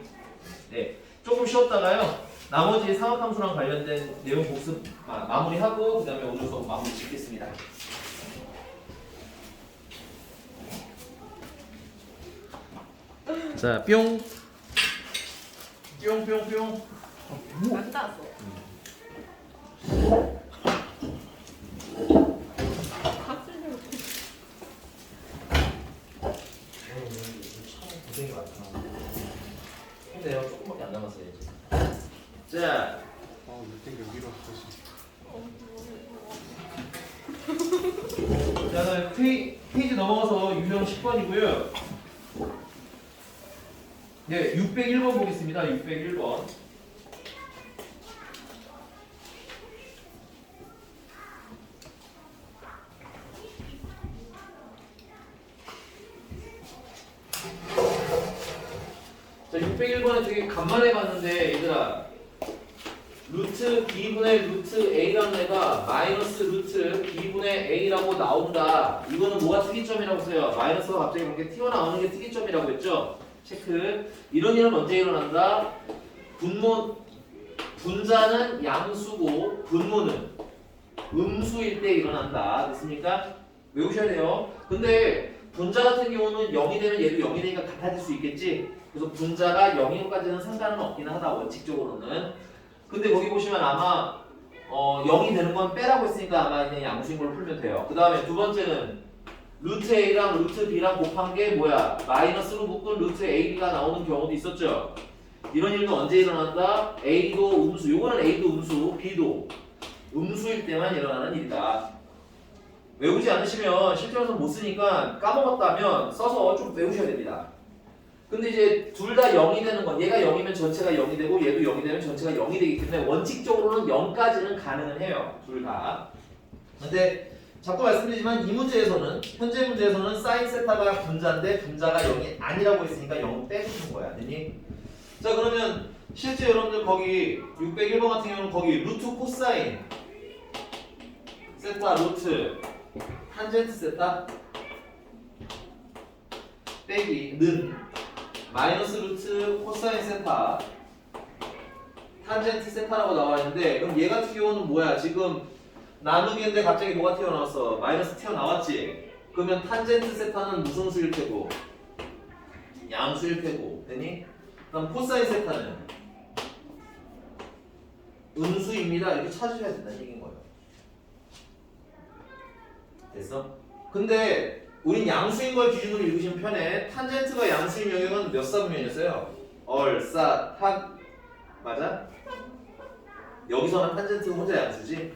네, 조금 쉬었다가요. 나머지 상학함수랑 관련된 내용 복습 마무리하고 그 다음에 오늘 수업 마무리 짓겠습니다. 자, 뿅. 뿅뿅뿅. 안 닿았어. 고생이 많다. 힘내요. 조금밖에 안 남았어요. 이제. 자, 땡겨 위로 다시. 자, 페이지 넘어가서 유형 10번이고요. 네, 601번 보겠습니다. 601번. 자, 601번에 되게 간만에 봤는데 얘들아 루트 b분의 루트 a라는 애가 마이너스 루트 b분의 a라고 나온다. 이거는 뭐가 특이점이라고 써요? 마이너스가 갑자기 이렇게 튀어나오는 게 특이점이라고 했죠? 체크. 이런 일은 언제 일어난다? 분자는 양수고 분모는 음수일 때 일어난다. 됐습니까? 외우셔야 돼요. 근데 분자 같은 경우는 0이 되면 얘도 0이 되니까 같아질 수 있겠지? 그래서 분자가 0인까지는 상관은 없긴 하다. 원칙적으로는. 근데 거기 보시면 아마 0이 되는 건 빼라고 했으니까 아마 그냥 양수인 걸로 풀면 돼요. 그 다음에 두 번째는 루트 A랑 루트 B랑 곱한 게 뭐야? 마이너스로 묶은 루트 AB가 나오는 경우도 있었죠? 이런 일도 언제 일어난다? A도 음수, 요거는 A도 음수, B도 음수일 때만 일어나는 일이다. 외우지 않으시면 실제로는 못 쓰니까 까먹었다면 써서 좀 외우셔야 됩니다. 근데 이제 둘 다 0이 되는 건 얘가 0이면 전체가 0이 되고 얘도 0이 되면 전체가 0이 되기 때문에 원칙적으로는 0까지는 가능은 해요. 둘 다. 근데 자꾸 말씀드리지만 이 문제에서는 현재 문제에서는 사인 세타가 분자인데 분자가 0이 아니라고 했으니까 0 빼주신 거야. 됐니? 자, 그러면 실제 여러분들 거기 601번 같은 경우는 거기 루트 코사인 세타 루트 탄젠트 세타 빼기 는 마이너스 루트 코사인 세타 탄젠트 세타라고 나와 있는데 그럼 얘 같은 경우는 뭐야? 지금 나누기인데 갑자기 뭐가 튀어나왔어? 마이너스 튀어나왔지? 그러면 탄젠트 세타는 무슨 수일 테고? 양수일 테고. 됐니? 그럼 코사인 세타는 음수입니다. 이렇게 찾으셔야 된다는 얘기인 거예요. 됐어? 근데 우린 양수인 걸 기준으로 읽으시면 편해. 탄젠트가 양수인 영역은 몇 사분면이었어요? 얼싸 탄 맞아? 여기서는 탄젠트가 혼자 양수지?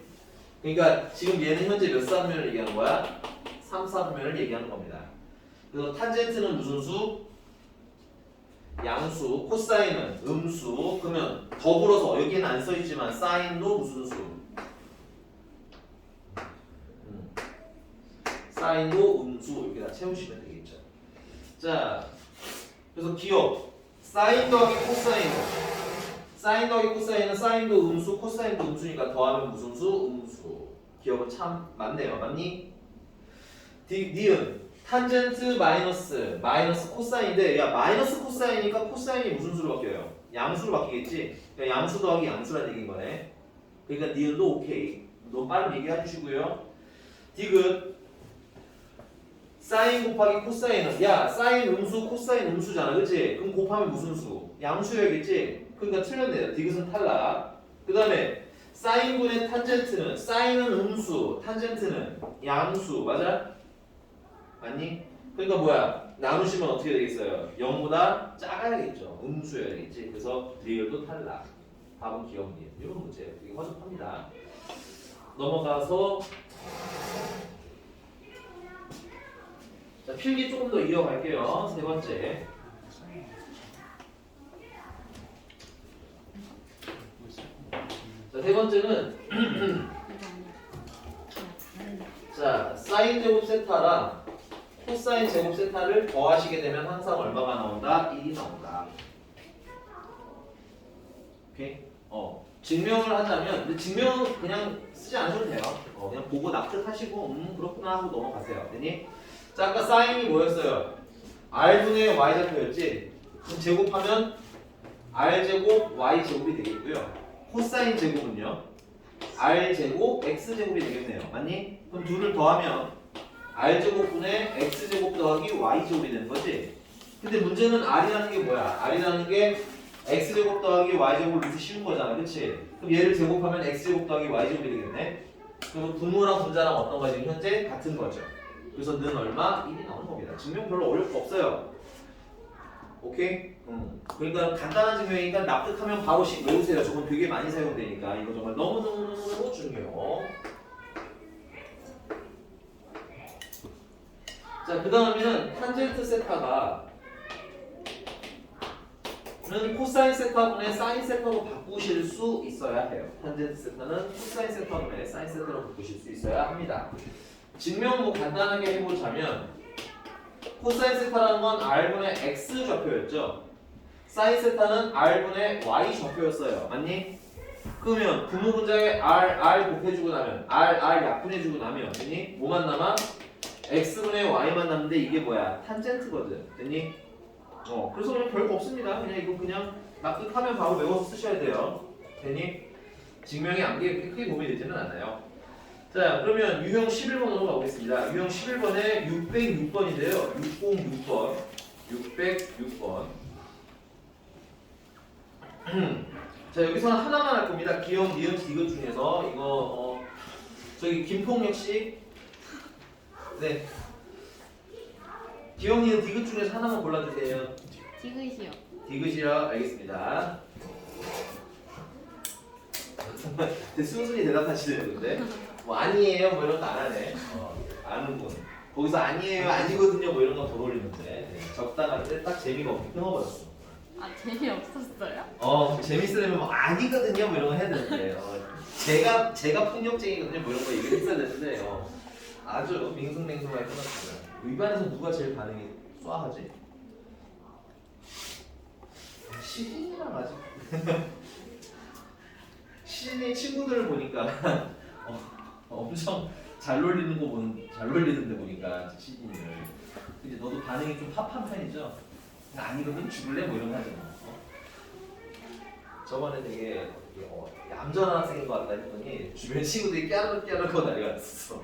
그러니까 지금 얘는 현재 몇 사분면을 얘기하는 거야? 3사분면을 얘기하는 겁니다. 그래서 탄젠트는 무슨 수? 양수, 코사인은 음수. 그러면 더불어서 여기는 안 써있지만 사인도 무슨 수? 사인도 음수 이렇게 다 채우시면 되겠죠. 자, 그래서 기억 사인 더하기 코사인 사인 더하기 코사인은 사인도 음수 코사인도 음수니까 더하면 무슨 수? 음수. 기억은 참 많네요. 맞니? 니은 탄젠트 마이너스 코사인인데 야 마이너스 코사인이니까 코사인이 무슨 수로 바뀌어요? 양수로 바뀌겠지? 그러니까 양수 더하기 양수라는 얘기인 거네. 그러니까 니은도 오케이. 너무 빠른 얘기 해주시고요. 디귿 사인 곱하기 코사인은 야 사인 음수 코사인 음수잖아 그치? 그럼 곱하면 무슨 수? 양수여야겠지? 그러니까 틀렸네요. 디귿은 탈락. 그 다음에 사인분의 탄젠트는 사인은 음수 탄젠트는 양수 맞아? 맞니? 그러니까 뭐야 나누시면 어떻게 되겠어요? 0보다 작아야겠죠. 음수여야겠지. 그래서 리을도 탈락. 답은 기억 리을. 이런 문제예요. 이게 허접합니다. 넘어가서 자, 필기 조금 더 이어갈게요. 세 번째. 자, 세 번째는 자, 사인 제곱 세타랑 코사인 제곱 세타를 더하시게 되면 항상 얼마가 나온다? 1이 나온다. 오케이? 증명을 하자면 근데 증명은 그냥 쓰지 않으셔도 돼요. 그냥 보고 납득하시고 그렇구나 하고 넘어가세요. 되니? 자, 아까 사인이 뭐였어요? r분의 y좌표였지? 그럼 제곱하면 r제곱 y제곱이 되겠고요. 코사인 제곱은요? r제곱 x제곱이 되겠네요. 맞니? 그럼 둘을 더하면 r제곱분의 x제곱 더하기 y제곱이 되는 거지? 근데 문제는 r이라는 게 뭐야? r이라는 게 x제곱 더하기 y제곱을 이렇게 씌운 거잖아. 그치? 그럼 얘를 제곱하면 x제곱 더하기 y제곱이 되겠네? 그리고 분모랑 분자랑 어떤 거지? 현재 같은 거죠. 그래서 는 얼마? 1이 나오는 겁니다. 증명 별로 어려울 거 없어요. 오케이? 그러니까 간단한 증명이니까 납득하면 바로 외우세요. 저건 되게 많이 사용되니까 이거 정말 너무너무 중요해요. 자, 그 다음에는 탄젠트 세타가 는 코사인 세타분의 사인 세타로 바꾸실 수 있어야 해요. 탄젠트 세타는 코사인 세타분의 사인 세타로 바꾸실 수 있어야 합니다. 증명 뭐 간단하게 해보자면 코사인 세타라는 건 r분의 x 좌표였죠. 사인 세타는 r분의 y 좌표였어요. 맞니? 그러면 분모 분자에 r 곱해주고 나면 r 약분해주고 나면 됐니? 뭐만 남아? x분의 y만 남는데 이게 뭐야? 탄젠트거든. 됐니? 그래서 그냥 별거 없습니다. 그냥 이거 그냥 납득하면 바로 외워서 쓰셔야 돼요. 됐니? 증명이 암기에 크게 도움이 되지는 않아요. 자, 그러면 유형 11번으로 가보겠습니다. 유형 11번에 606번인데요. 606번. 606번. 자, 여기서는 하나만 할 겁니다. 기억, 니은, 디귿 중에서 이거 저기 김풍 역시 네. 기억, 니은, 디귿 중에서 하나만 골라주세요. 디귿이요. 디귿이요. 알겠습니다. 순순히 대답하시네요, 근데. 뭐 아니에요, 뭐 이런 거 안 하네. 아는 분. 거기서 아니에요, 아니거든요, 뭐 이런 거 돌아올리는데 네, 적당한데 딱 재미가 없게 끊어버렸어. 아 재미없었어요? 재밌으려면 뭐 아니거든요, 뭐 이런 거 해야 되는데. 제가 폭력쟁이거든요, 뭐 이런 거 얘기했어야 되는데. 아주 밍숭맹숭하게 끊었어요. 위반에서 누가 제일 반응이 쏴하지? 시진이랑 아직. 시진이 친구들을 보니까 엄청 잘 놀리는 거 잘 놀리는데 보니까 시진이를. 근데 너도 반응이 좀 팝한 편이죠? 아니거든 죽을래 뭐 이런 거 하잖아. 저번에 되게 얌전한 학생인 것 같다 했더니 주변 친구들이 깨알하고 난리가 났어.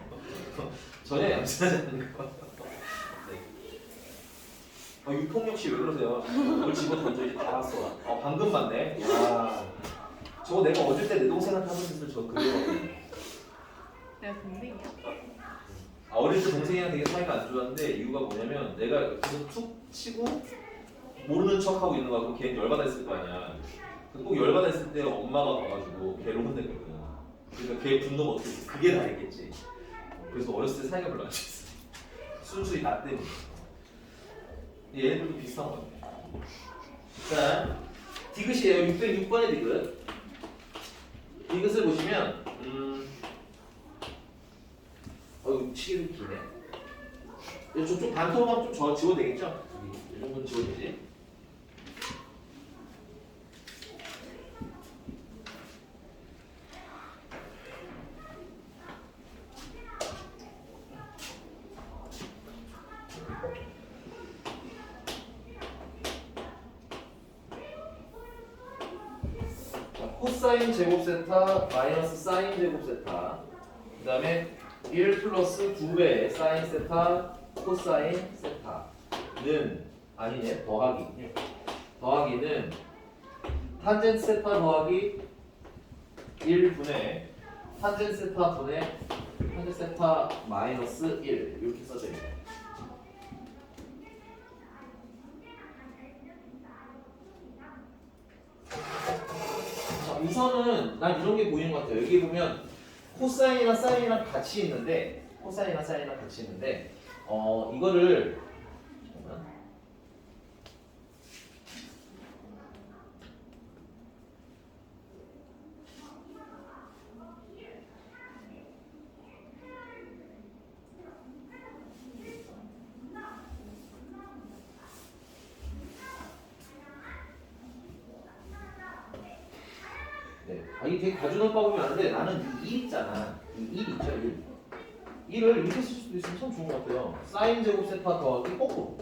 전혀 얌전하지 않는 거. 네. 유폭력 씨왜 그러세요? 뭘 집어 던져 이제 다 왔어. 방금 봤네. 야, 저거 내가 어릴 때 내 동생한테 하고 있을 저 그거거든. 내가 동생이야? 어릴 때 동생이랑 되게 사이가 안 좋았는데 이유가 뭐냐면 내가 계속 툭 치고 모르는 척하고 있는 거야. 그럼 걔는 열받아 있을 거 아니야. 꼭 열받아 있을 때 엄마가 와가지고 걔를 혼냈거든. 그러니까 걔 분노가 어떻게 있어? 그게 다르겠지. 그래서 어렸을 때 사이가 별로 안 좋았어. 순수히 나 때문에. 얘네들도 비슷한 거 같아. 자, 디귿이에요. 606번의 디귿. 디귿을 보시면 치기도 기네. 저쪽 반토막 좀 지워도 되겠죠? 이 정도는 지워도 되지. 코사인 제곱 세타 마이너스 사인 제곱 세타 그 다음에 1 플러스 9배 사인 세타 코사인 세타는 아니네 더하기는 탄젠트 세타 더하기 1분의 탄젠트 세타 분의 탄젠트 세타 마이너스 1 이렇게 써져 있네. 자, 우선은 난 이런 게 보이는 것 같아요. 여기 보면 코사인이랑 사인이랑 같이 있는데 이거를 잠깐만. 네. 이게 되게 가져놓을 거 보면 안 돼. 나는 이 1 있잖아. 이 1 있죠, 1. 1을 이렇게 쓸 수도 있으면 참 좋은 것 같아요. 사인 제곱 세타 더하기 거꾸로.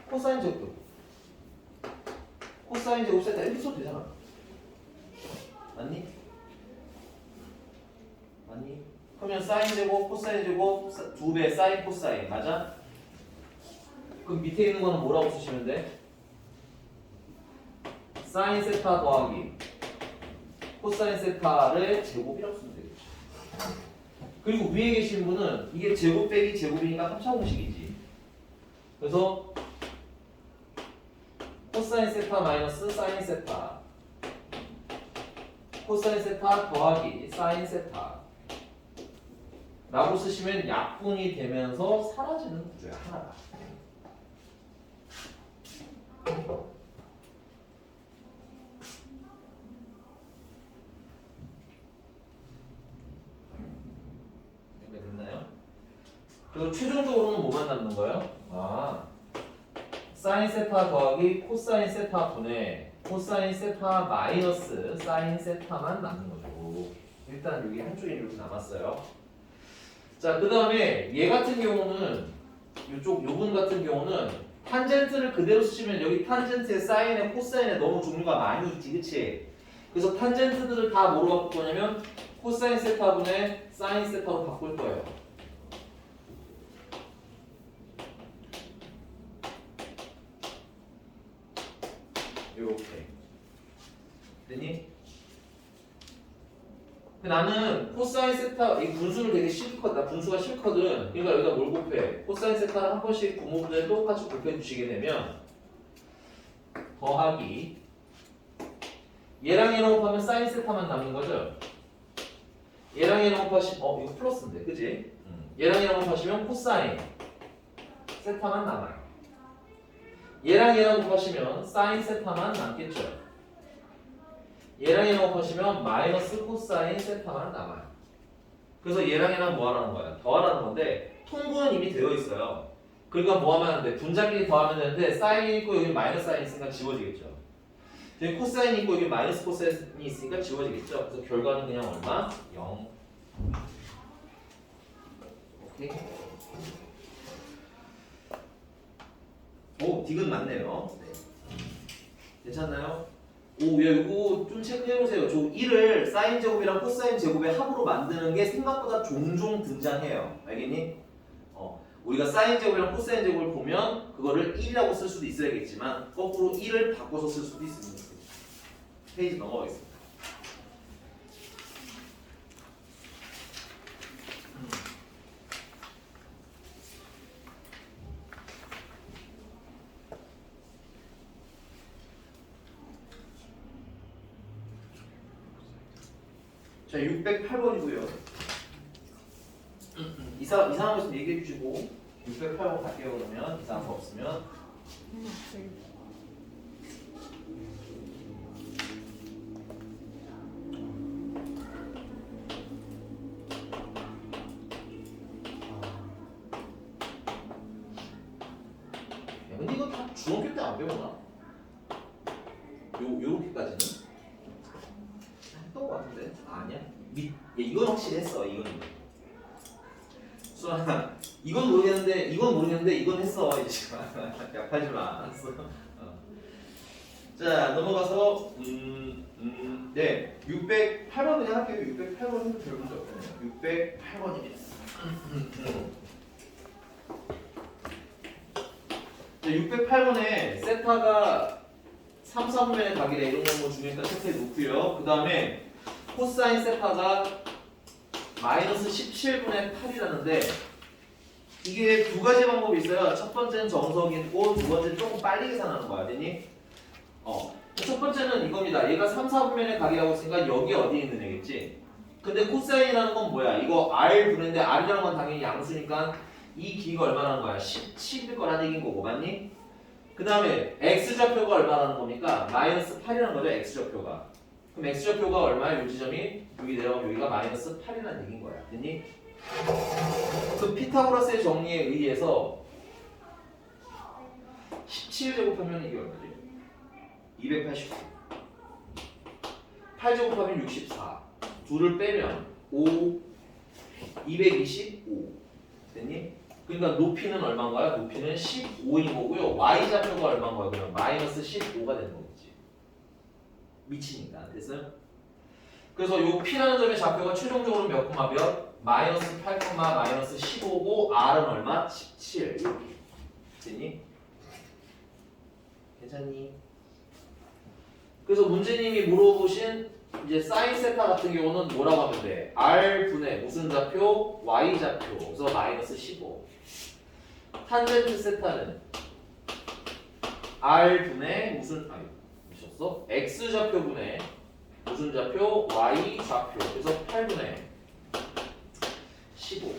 코사인 제곱. 코사인 제곱 세타 이렇게 써도 되잖아. 맞니? 맞니? 그러면 사인 제곱, 코사인 제곱 2배 사인 코사인. 맞아? 그럼 밑에 있는 거는 뭐라고 쓰시면 돼? 사인 세타 더하기 코사인 세타를 제곱이라고 쓰면 되겠죠. 그리고 위에 계신 분은 이게 제곱 빼기 제곱이니까 3차 공식이지. 그래서 코사인 세타 마이너스 사인 세타 코사인 세타 더하기 사인 세타 라고 쓰시면 약분이 되면서 사라지는 구조야 하나가. 됐나요? 그리고 최종적으로는 뭐만 남는 거예요? 사인 세타 더하기 코사인 세타 분의 코사인 세타 마이너스 사인 세타만 남는 거죠. 일단 여기 한쪽에 이렇게 남았어요. 자, 그 다음에 얘 같은 경우는 요쪽 요분 같은 경우는 탄젠트를 그대로 쓰시면 여기 탄젠트에 사인에 코사인에 너무 종류가 많이 있지, 그치? 그래서 탄젠트들을 다 뭐로 바꿀 거냐면 코사인 세타분의 사인 세타로 바꿀 거예요. 이렇게 됐니? 나는 코사인 세타 이 분수를 되게 싫거든. 나 분수가 싫거든. 그러니까 여기다 뭘 곱해? 코사인 세타를 한 번씩 분모분을 똑같이 곱해 주시게 되면 더하기 얘랑 얘랑 곱하면 사인 세타만 남는 거죠. 얘랑 얘랑 곱하시면 이거 플러스인데, 그지? 얘랑 얘랑 곱하시면 코사인 세타만 남아요. 얘랑 얘랑 곱하시면 사인 세타만 남겠죠. 얘랑 얘랑 곱하시면 마이너스 코사인 세타만 남아요. 그래서 얘랑 얘랑 뭐 하라는 거야? 더하라는 건데 통분은 이미 되어 있어요. 그러니까 뭐 하면 안 돼? 분자끼리 더하면 되는데 사인이 있고 여기 마이너스 사인이 있으니까 지워지겠죠. 여기 코사인이 있고 여기 마이너스 코사인이 있으니까 지워지겠죠. 그래서 결과는 그냥 얼마? 0. 오케이. 오, 디귿 맞네요. 네. 괜찮나요? 오, 야, 이거 좀 체크해보세요. 저 1을 사인 제곱이랑 코사인 제곱의 합으로 만드는 게 생각보다 종종 등장해요. 알겠니? 우리가 사인 제곱이랑 코사인 제곱을 보면 그거를 1이라고 쓸 수도 있어야겠지만 거꾸로 1을 바꿔서 쓸 수도 있습니다. 페이지 넘어가겠습니다. 자, 608번이고요. 이상한 거 있으면 얘기해 주시고 608번 갈게요. 그러면 이상한 거 없으면 야, 근데 이거 다 중학교 때 안 배우나? 요렇게까지는? 했던 거 같은데? 아니야? 이건 확실히 했어. 이건 수아, 이건 모르겠는데 이건 했어. 이제 약하지 마. 알았어. 자, 넘어가서 네, 608번 그냥 할게요. 608번 해도 별 문제 없네요. 608번입니다. 608번에 세타가 3, 4분면에 각이래 이런 거 중요니까 체크해 놓고요. 그 다음에 코사인 세타가 마이너스 17분의 8이라는데 이게 두 가지 방법이 있어요. 첫 번째는 정석이고 두 번째는 조금 빨리 계산하는 거야. 되니? 첫 번째는 이겁니다. 얘가 3, 4분면에 각이라고 했으니까 여기 어디에 있는 애겠지? 근데 코사인이라는 건 뭐야? 이거 R분인데 R이라는 건 당연히 양수니까 이 길이가 얼마라는 거야? 17일 거라는 얘기인 거고 맞니? 그 다음에 X좌표가 얼마라는 겁니까? 마이너스 8이라는 거죠. X좌표가. 그럼 X좌표가 얼마야? 요 지점이 여기 내려가면 여기가 마이너스 8이라는 얘기인 거야. 됐니? 그 피타고라스의 정리에 의해서 17제곱하면 이게 얼마지? 289 8제곱하면 64 둘을 빼면 5 225 됐니? 그러니까 높이는 얼마인가요? 높이는 15인 거고요. Y좌표가 얼마인가요? 그냥 마이너스 15가 되는 거겠지. 미치니까. 됐어요? 그래서 요 P라는 점의 좌표가 최종적으로 몇 콤마 몇? 마이너스 8, 마이너스 15고 R은 얼마? 17 이렇게. 됐니? 괜찮니? 그래서 문제님이 물어보신 이제 사인 세타 같은 경우는 뭐라고 하면 돼? R분의 무슨 좌표? Y좌표. 그래서 마이너스 15. 탄젠트 세타는 R분의 무슨 미쳤어? X좌표분의 무슨 좌표? Y좌표. 그래서 8분의 15.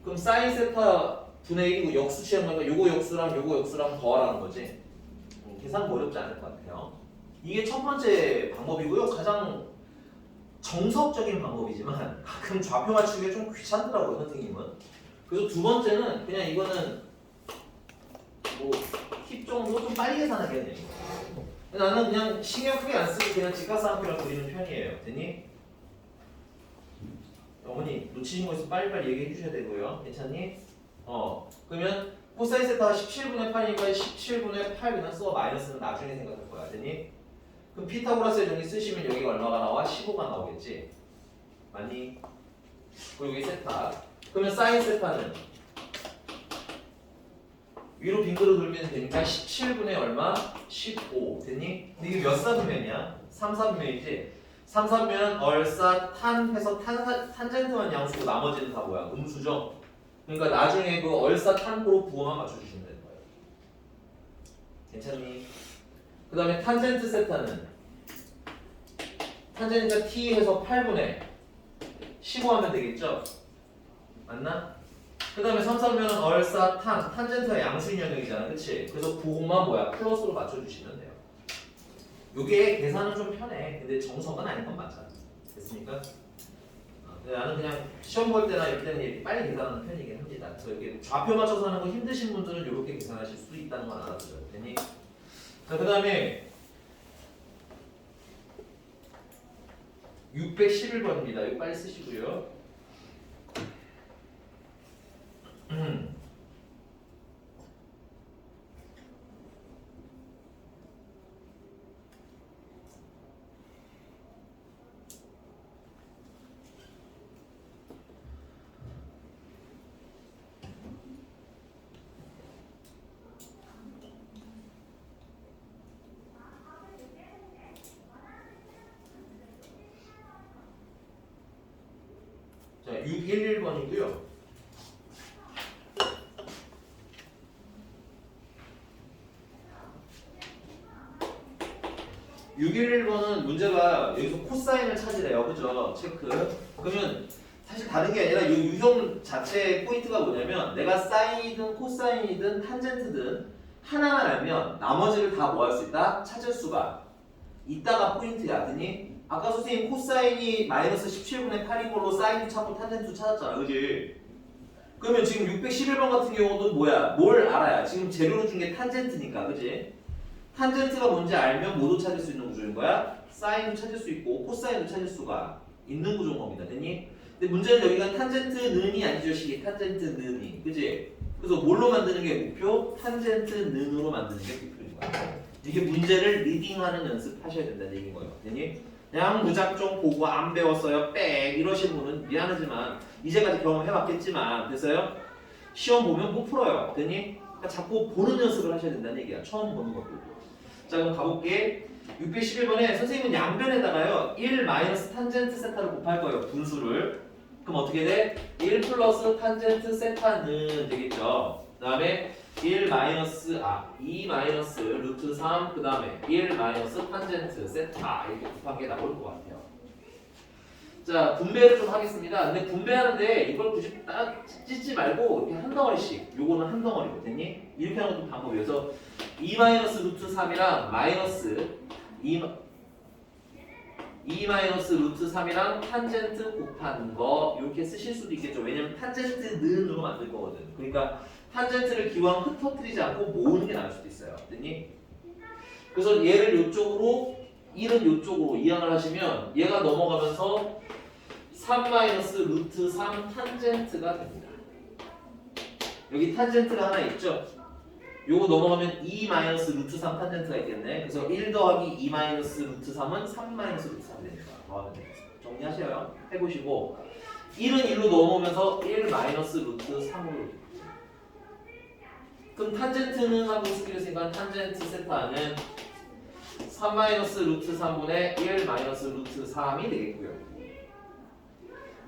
그럼 사인 세타 분의 1이고 역수 취한 거니까 요거 역수랑 요거 역수랑 더하라는 거지. 계산 어렵지 않을 것 같아요. 이게 첫 번째 방법이고요. 가장 정석적인 방법이지만 가끔 좌표 맞추기가 좀 귀찮더라고요, 선생님은. 그래서 두 번째는 그냥 이거는 뭐 팁 정도 좀 빨리 계산하겠네요. 나는 그냥 신경 크게 안 쓰고 그냥 직각삼각형을 그리는 편이에요. 됐니? 어머니 놓치신 거 있으면 빨리빨리 얘기해 주셔야 되고요. 괜찮니? 그러면 코사인 세타가 17분의 8이니까 17분의 8 그냥 써. 마이너스는 나중에 생각할 거야. 됐니? 그럼 피타고라스의 정리 쓰시면 여기가 얼마가 나와? 15가 나오겠지? 맞니? 그리고 여기 세타. 그러면 사인 세타는 위로 빙그로 돌면 되니까 17분의 얼마? 15. 됐니? 근데 이게 몇 사분면이야? 3, 4분면이지? 3, 4분면은 얼사, 탄 해서 탄젠트만 양수고 나머지는 다 뭐야? 음수죠? 그러니까 나중에 그 얼사 탄고로 부호만 맞춰주시면 되는 거예요. 괜찮니? 그 다음에 탄젠트 세타는 탄젠트가 t 해서 8분의 15 하면 되겠죠? 맞나? 그 다음에 3, 4분면은 얼사 탄, 탄젠트가 양수인 영역이잖아. 그치? 그래서 부호만 뭐야? 플러스로 맞춰주시면 돼요. 요게 계산은 좀 편해. 근데 정석은 아닌 건 맞아. 됐습니까? 나는 그냥 시험 볼 때나 이럴 때는 이렇게 빨리 계산하는 편이긴 합니다. 그래서 이렇게 좌표 맞춰서 하는 거 힘드신 분들은 이렇게 계산하실 수도 있다는 건 알아두셔야 되니. 자, 그 다음에 611번입니다. 이거 빨리 쓰시고요. 자, 611번이고요. (611번은) 문제가 여기서 코사인을 찾으래요. 그죠? 체크. 그러면 사실 다른 게 아니라 이 유형 자체의 포인트가 뭐냐면 내가 사인이든 코사인이든 탄젠트든 하나만 알면 나머지를 다 뭐 할 수 있다? 찾을 수가 있다가 포인트야. 아니? 아까 선생님 코사인이 마이너스 17분의 8인 걸로 사인도 찾고 탄젠트도 찾았잖아. 그지? 그러면 지금 611번 같은 경우도 뭐야? 뭘 알아야? 지금 재료로 준 게 탄젠트니까. 그지? 탄젠트가 뭔지 알면 뭐도 찾을 수 있는 구조인 거야? 사인도 찾을 수 있고 코사인도 찾을 수가 있는 구조인 겁니다. 됐니? 근데 문제는 여기가 탄젠트는이 아니죠. 식이 탄젠트는이. 그지? 그래서 뭘로 만드는 게 목표? 탄젠트는으로 만드는 게 목표인 거야. 이게 문제를 리딩하는 연습하셔야 된다는 얘기인 거예요. 됐니? 그냥 무작정 보고 안 배웠어요. 빽 이러신 분은 미안하지만 이제까지 경험해봤겠지만 됐어요? 시험 보면 못 풀어요. 됐니? 그러니까 자꾸 보는 연습을 하셔야 된다는 얘기야. 처음 보는 것도. 자 그럼 가볼게. 611번에 선생님은 양변에다가요 1 마이너스 탄젠트 세타를 곱할 거예요. 분수를. 그럼 어떻게 돼? 1 플러스 탄젠트 세타는 되겠죠. 그 다음에 2 마이너스 루트 3, 그 다음에 1 마이너스 탄젠트 세타 이렇게 곱한 게 나올 것 같아요. 자 분배를 좀 하겠습니다. 근데 분배하는데 이걸 굳이 딱 찢지 말고 이렇게 한 덩어리씩, 요거는 한 덩어리고 됐니? 이렇게 하는 것도 방법이어서 2 마이너스 루트 3이랑 마이너스 2 마이너스 루트 3이랑 탄젠트 곱하는 거 이렇게 쓰실 수도 있겠죠. 왜냐면 탄젠트는으로 만들 거거든. 그러니까 탄젠트를 기왕 흩어뜨리지 않고 모으는 게 나을 수도 있어요. 됐니? 그래서 얘를 요쪽으로 1은 요쪽으로 이항을 하시면 얘가 넘어가면서 3 마이너스 루트 3 탄젠트가 됩니다. 여기 탄젠트가 하나 있죠? 요거 넘어가면 2 마이너스 루트 3 탄젠트가 있겠네. 그래서 1 더하기 2 마이너스 루트 3은 3 마이너스 루트 3이 됩니다. 더하면 되겠습니다. 정리하셔요. 해보시고 1은 1로 넘어오면서 1 마이너스 루트 3으로. 그럼 탄젠트는 하고 쓰기로 했으니까 탄젠트 세타는 3 마이너스 루트 3분의 1 마이너스 루트 3이 되겠고요.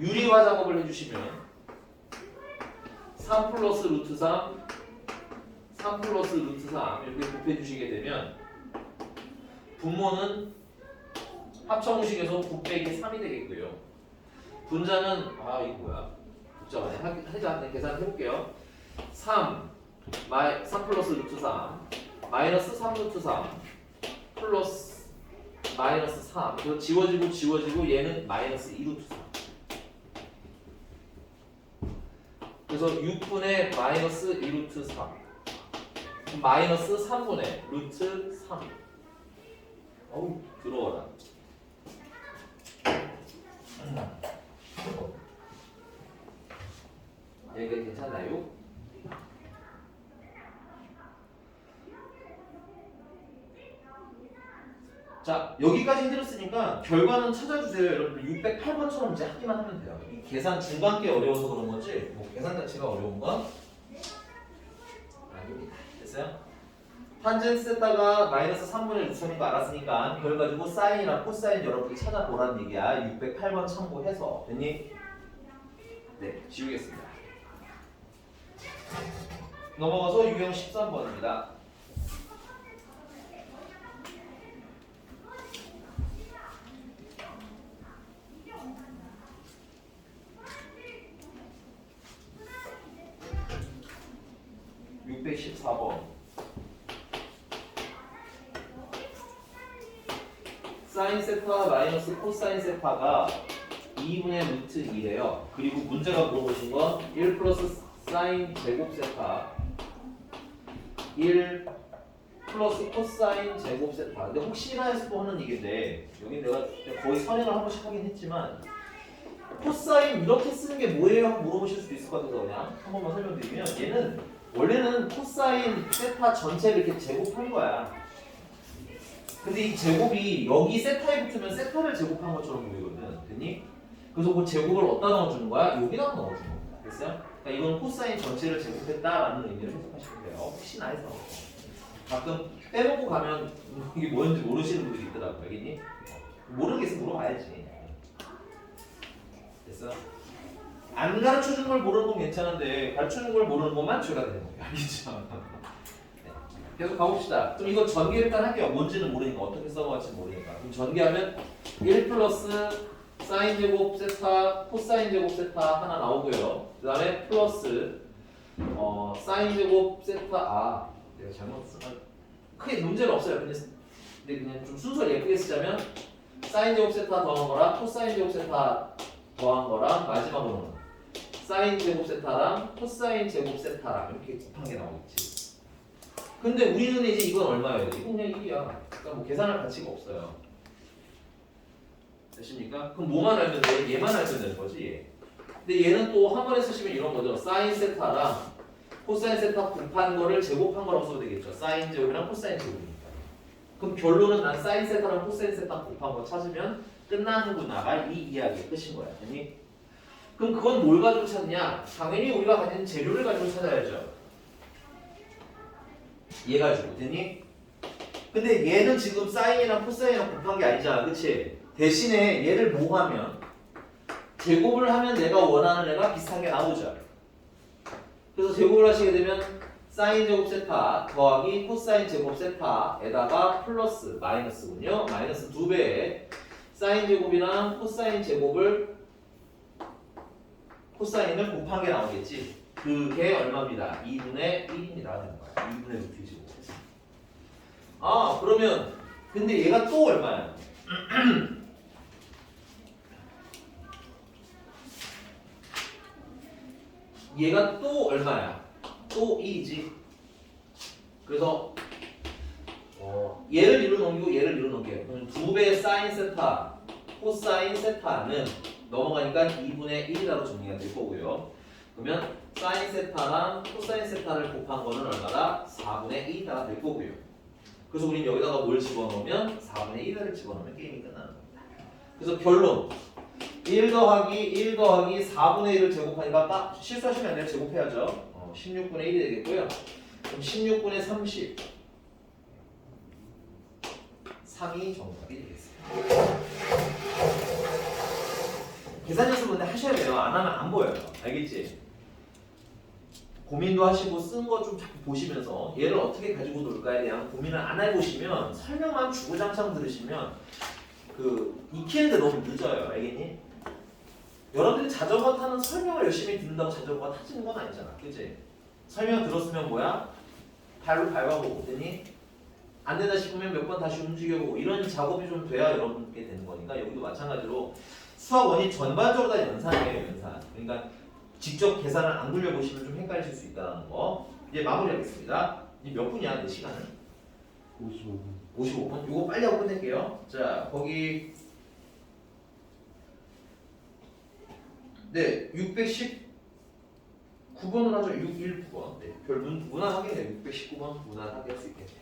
유리화 작업을 해주시면 3 플러스 루트 3 플러스 루트 3 이렇게 곱해주시게 되면 분모는 합성식에서 9 빼기 3이 되겠고요. 분자는 이거 뭐야? 복잡하네. 하자. 계산 해볼게요. 3 플러스 루트 3 마이너스 3 루트 3 플러스 마이너스 3 그래서 지워지고 얘는 마이너스 2 루트 3 그래서 6분의 마이너스 2 루트 3 마이너스 3분의 루트 3 어우 들어와라. 여기가 괜찮나요? 자 여기까지 해드렸으니까 결과는 찾아주세요. 여러분들 608번처럼 이제 하기만 하면 돼요. 이 계산 중간 게 어려워서 그런 거지 뭐 계산 자체가 어려운 건 아닙니다. 됐어요? 탄젠트 세타가 마이너스 3분의 루트 3인 거 알았으니까 그걸 가지고 사인이랑 코사인 여러분들이 찾아보라는 얘기야. 608번 참고해서 됐니? 네 지우겠습니다. 넘어가서 유형 13번입니다. 사인 세타 마이너스 코사인 세타가 2분의 루트 2래요. 그리고 문제가 물어보신 건 1 플러스 사인 제곱 세타 1 플러스 코사인 제곱 세타. 근데 혹시나 해서 또 하는 얘기인데 여기 내가 거의 선행을 한 번씩 하긴 했지만 코사인 이렇게 쓰는 게 뭐예요? 하고 물어보실 수도 있을 것 같아서 그냥 한 번만 설명드리면 얘는 원래는 코사인 세타 전체를 이렇게 제곱한 거야. 근데 이 제곱이 여기 세타에 붙으면 세타를 제곱한 것처럼 보이거든. 됐니? 그래서 그 제곱을 어디다 넣어주는 거야? 여기다 넣어주는 겁니다. 됐어요? 그러니까 이건 코사인 전체를 제곱했다라는 의미를 해석하시면 돼요. 혹시나 해서. 가끔 빼먹고 가면 이게 뭐였는지 모르시는 분들이 있더라고. 알겠니? 모르는 게 있으면 물어봐야지. 됐어? 안 가르쳐주는 걸 모르는 건 괜찮은데 가르쳐주는 걸 모르는 것만 죄가 되는 거예요. 알겠죠? 계속 가봅시다. 그럼 이거 전개 일단 할게요. 뭔지는 모르니까 어떻게 써먹을지 모르니까. 그럼 전개하면 1 플러스 사인 제곱 세타 코사인 제곱 세타 하나 나오고요. 그 다음에 플러스 사인 제곱 세타 내가 잘못 쓰면 크게 문제는 없어요. 근데 그냥 좀 순서를 예쁘게 쓰자면 사인 제곱 세타 더한 거랑 코사인 제곱 세타 더한 거랑 마지막으로는 사인 제곱 세타랑 코사인 제곱 세타랑 이렇게 곱한 게 나오겠지. 근데 우리는 이제 이건 얼마예요? 이건 그냥 1이야. 그러니까 뭐 계산할 가치가 없어요. 되십니까? 그럼 뭐만 알면 돼? 얘만 알면 되는 거지. 근데 얘는 또 한 번에 쓰시면 이런 거죠. 사인 세타랑 코사인 세타 곱한 거를 제곱한 거라고 써도 되겠죠. 사인 제곱이랑 코사인 제곱이니까. 그럼 결론은 난 사인 세타랑 코사인 세타 곱한 거 찾으면 끝나는구나가 이 이야기의 끝인 거야. 아니? 그럼 그건 뭘 가지고 찾냐? 당연히 우리가 가진 재료를 가지고 찾아야죠. 얘 가지고 됐니? 근데 얘는 지금 사인이랑 코사인이랑 곱한 게 아니잖아, 그치? 대신에 얘를 뭐 하면 제곱을 하면 내가 원하는 애가 비슷한 게 나오죠. 그래서 제곱을 하시게 되면 사인 제곱 세타 더하기 코사인 제곱 세타에다가 플러스 마이너스군요. 마이너스 2배의 사인 제곱이랑 코사인 제곱을 코사인을 곱한 게 나오겠지. 그게 얼마입니다? 2분의 1입니다. 2분의 루트 25. 아, 그러면 근데 얘가 또 얼마야? 얘가 또 얼마야? 또 1이지. 그래서 얘를 이로 넘기고 얘를 이로 넘겨요. 그럼 2배 사인 세타 코사인 세타는 넘어가니까 2분의 1이라고 정리가 될 거고요. 그러면 사인 세타랑 코사인 세타를 곱한 거는 얼마다? 4분의 1이다가 될 거고요. 그래서 우린 여기다가 뭘 집어넣으면 4분의 1을 집어넣으면 게임이 끝나는 겁니다. 그래서 결론 1 더하기 4분의 1을 제곱하니까 딱 실수하시면 안 돼요. 제곱해야죠. 16분의 1이 되겠고요. 그럼 16분의 30 3이 정답이 되겠습니다. 계산 연습은 근데 하셔야 돼요. 안 하면 안 보여요. 알겠지? 고민도 하시고 쓴 거 좀 자꾸 보시면서 얘를 어떻게 가지고 놀까에 대한 고민을 안 해보시면 설명만 주구장창 들으시면 그 익히는데 너무 늦어요. 알겠니? 여러분들이 자전거 타는 설명을 열심히 듣는다고 자전거가 타지는 건 아니잖아. 그치? 설명 들었으면 뭐야? 발로 밟아보고 됐니? 안 된다 싶으면 몇 번 다시 움직여보고 이런 작업이 좀 돼야 여러분께 되는 거니까 여기도 마찬가지로 수학 원이 전반적으로 다 연산이에요. 연산. 그러니까 직접 계산을 안 굴려보시면 좀 헷갈리실 수 있다는 거. 이제 마무리하겠습니다. 이제 몇 분이야? 내 시간은? 55분. 55분? 이거 빨리 하고 끝낼게요. 자, 거기 네, 619번을 하죠. 619번. 네, 별 무난하게 619번 무난하게 할 수 있겠네요.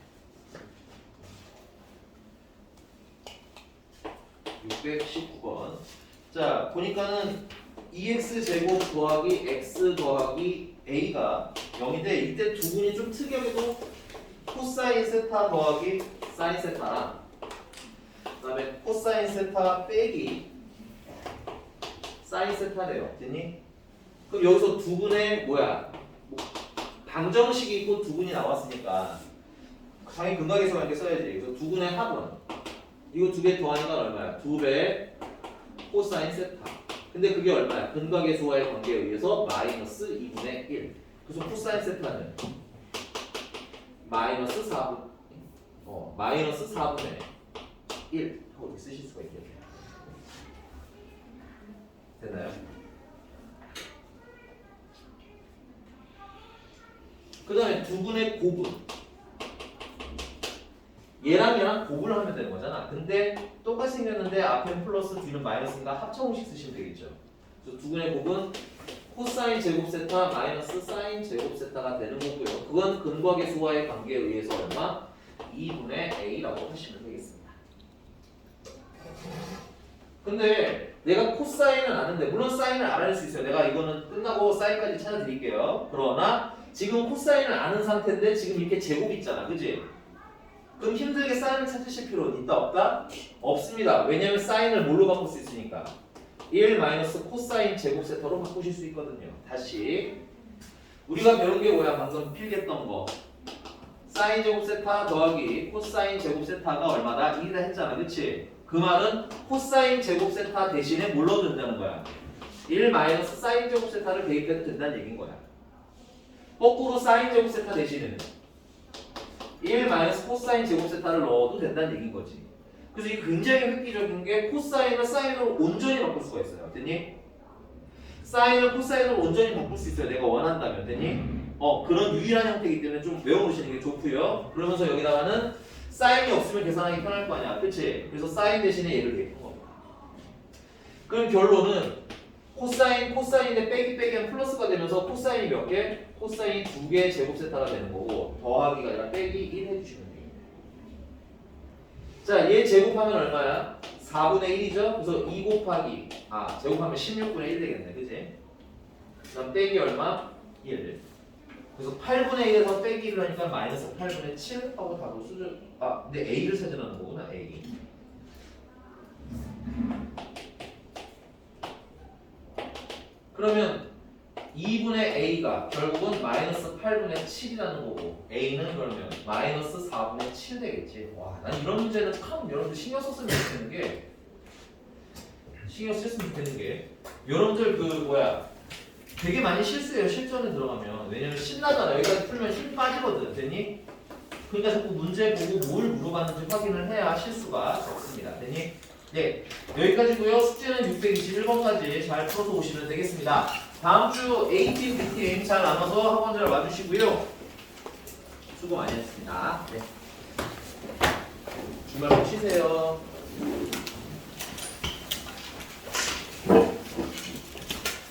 619번. 자, 보니까는 2x 제곱 더하기 x 더하기 a가 0인데 이때 두 분이 좀 특이하게도 코사인 세타 더하기 사인 세타랑 그다음에 코사인 세타 빼기 사인 세타래요. 됐니? 그럼 여기서 두 분의 뭐야? 방정식이 있고 두 분이 나왔으니까 당연히 근각에서 관계 써야지. 그래서 두 분의 합은 이거 두 개 더하니까 얼마야? 2배 코사인 세타. 근데 그게 얼마야? 근각의 수와의 관계에 의해서 마이너스 2분의 1. 그래서 코사인 세타는 마이너스 4분 마이너스 4분의 1 하고 쓰실 수가 있겠네요. 됐나요? 그 다음에 두 분의 곱은 얘랑 얘랑 곱을 하면 되는 거잖아. 근데 똑같이 생겼는데 앞엔 플러스 뒤는 마이너스니까 합쳐공식 쓰시면 되겠죠. 그래서 두 분의 곱은 코사인 제곱 세타 마이너스 사인 제곱 세타가 되는 거고요. 그건 근각의 수와의 관계에 의해서 얼마? 2분의 a라고 하시면 되겠습니다. 근데 내가 코사인은 아는데 물론 사인을 알아낼 수 있어요. 내가 이거는 끝나고 사인까지 찾아드릴게요. 그러나 지금 코사인을 아는 상태인데 지금 이렇게 제곱 있잖아. 그지? 그럼 힘들게 사인을 찾으실 필요는 있다 없다? 없습니다. 왜냐면 사인을 뭘로 바꿀 수 있으니까 1 마이너스 코사인 제곱 세타로 바꾸실 수 있거든요. 다시 우리가 배운 게 뭐야? 방금 필기했던 거 사인 제곱 세타 더하기 코사인 제곱 세타가 얼마다? 1이다 했잖아. 그치? 그 말은 코사인 제곱 세타 대신에 뭘 넣어도 된다는 거야? 1 마이너스 사인 제곱 세타를 대입해도 된다는 얘기인 거야. 거꾸로 사인 제곱 세타 대신에는 1 마이너스 코사인 제곱 세타를 넣어도 된다는 얘기인 거지. 그래서 이게 굉장히 획기적인 게 코사인을 사인으로 온전히 바꿀 수가 있어요. 됐니? 사인을 코사인으로 온전히 바꿀 수 있어요. 내가 원한다면. 됐니? 그런 유일한 형태이기 때문에 좀 외워놓으시는 게 좋고요. 그러면서 여기다가는 사인이 없으면 계산하기 편할 거 아니야. 그치? 그래서 사인 대신에 얘를 대입한 겁니다. 그럼 결론은 코사인인데 빼기 하면 플러스가 되면서 코사인이 몇 개? 코사인 2개 제곱 세타가 되는 거고 더하기가 아니라 빼기 1 해주시면 됩니다. 자, 얘 제곱하면 얼마야? 4분의 1이죠? 그래서 2 곱하기 제곱하면 16분의 1 되겠네. 그지? 그 다음 빼기 얼마? 1. 그래서 8분의 1에서 빼기 1을 하니까 마이너스 8분의 7 하고 답을 수준. 근데 A를 세전하는 거구나. A. 그러면 2분의 A가 결국은 마이너스 8분의 7이라는 거고 A는 그러면 마이너스 4분의 7 되겠지. 와, 난 이런 문제는 참 여러분들 신경 썼으면 좋겠는 게 여러분들 되게 많이 실수해요. 실전에 들어가면. 왜냐면 신나잖아. 여기까지 풀면 힘 빠지거든. 됐니? 그러니까 자꾸 문제 보고 뭘 물어봤는지 확인을 해야 실수가 적습니다. 됐니? 네, 여기까지고요. 숙제는 621번까지 잘 풀어서 오시면 되겠습니다. 다음 주 A팀, B팀 잘 나눠서 학원들 와주시고요. 수고 많이 했습니다. 네. 주말 꼭 쉬세요.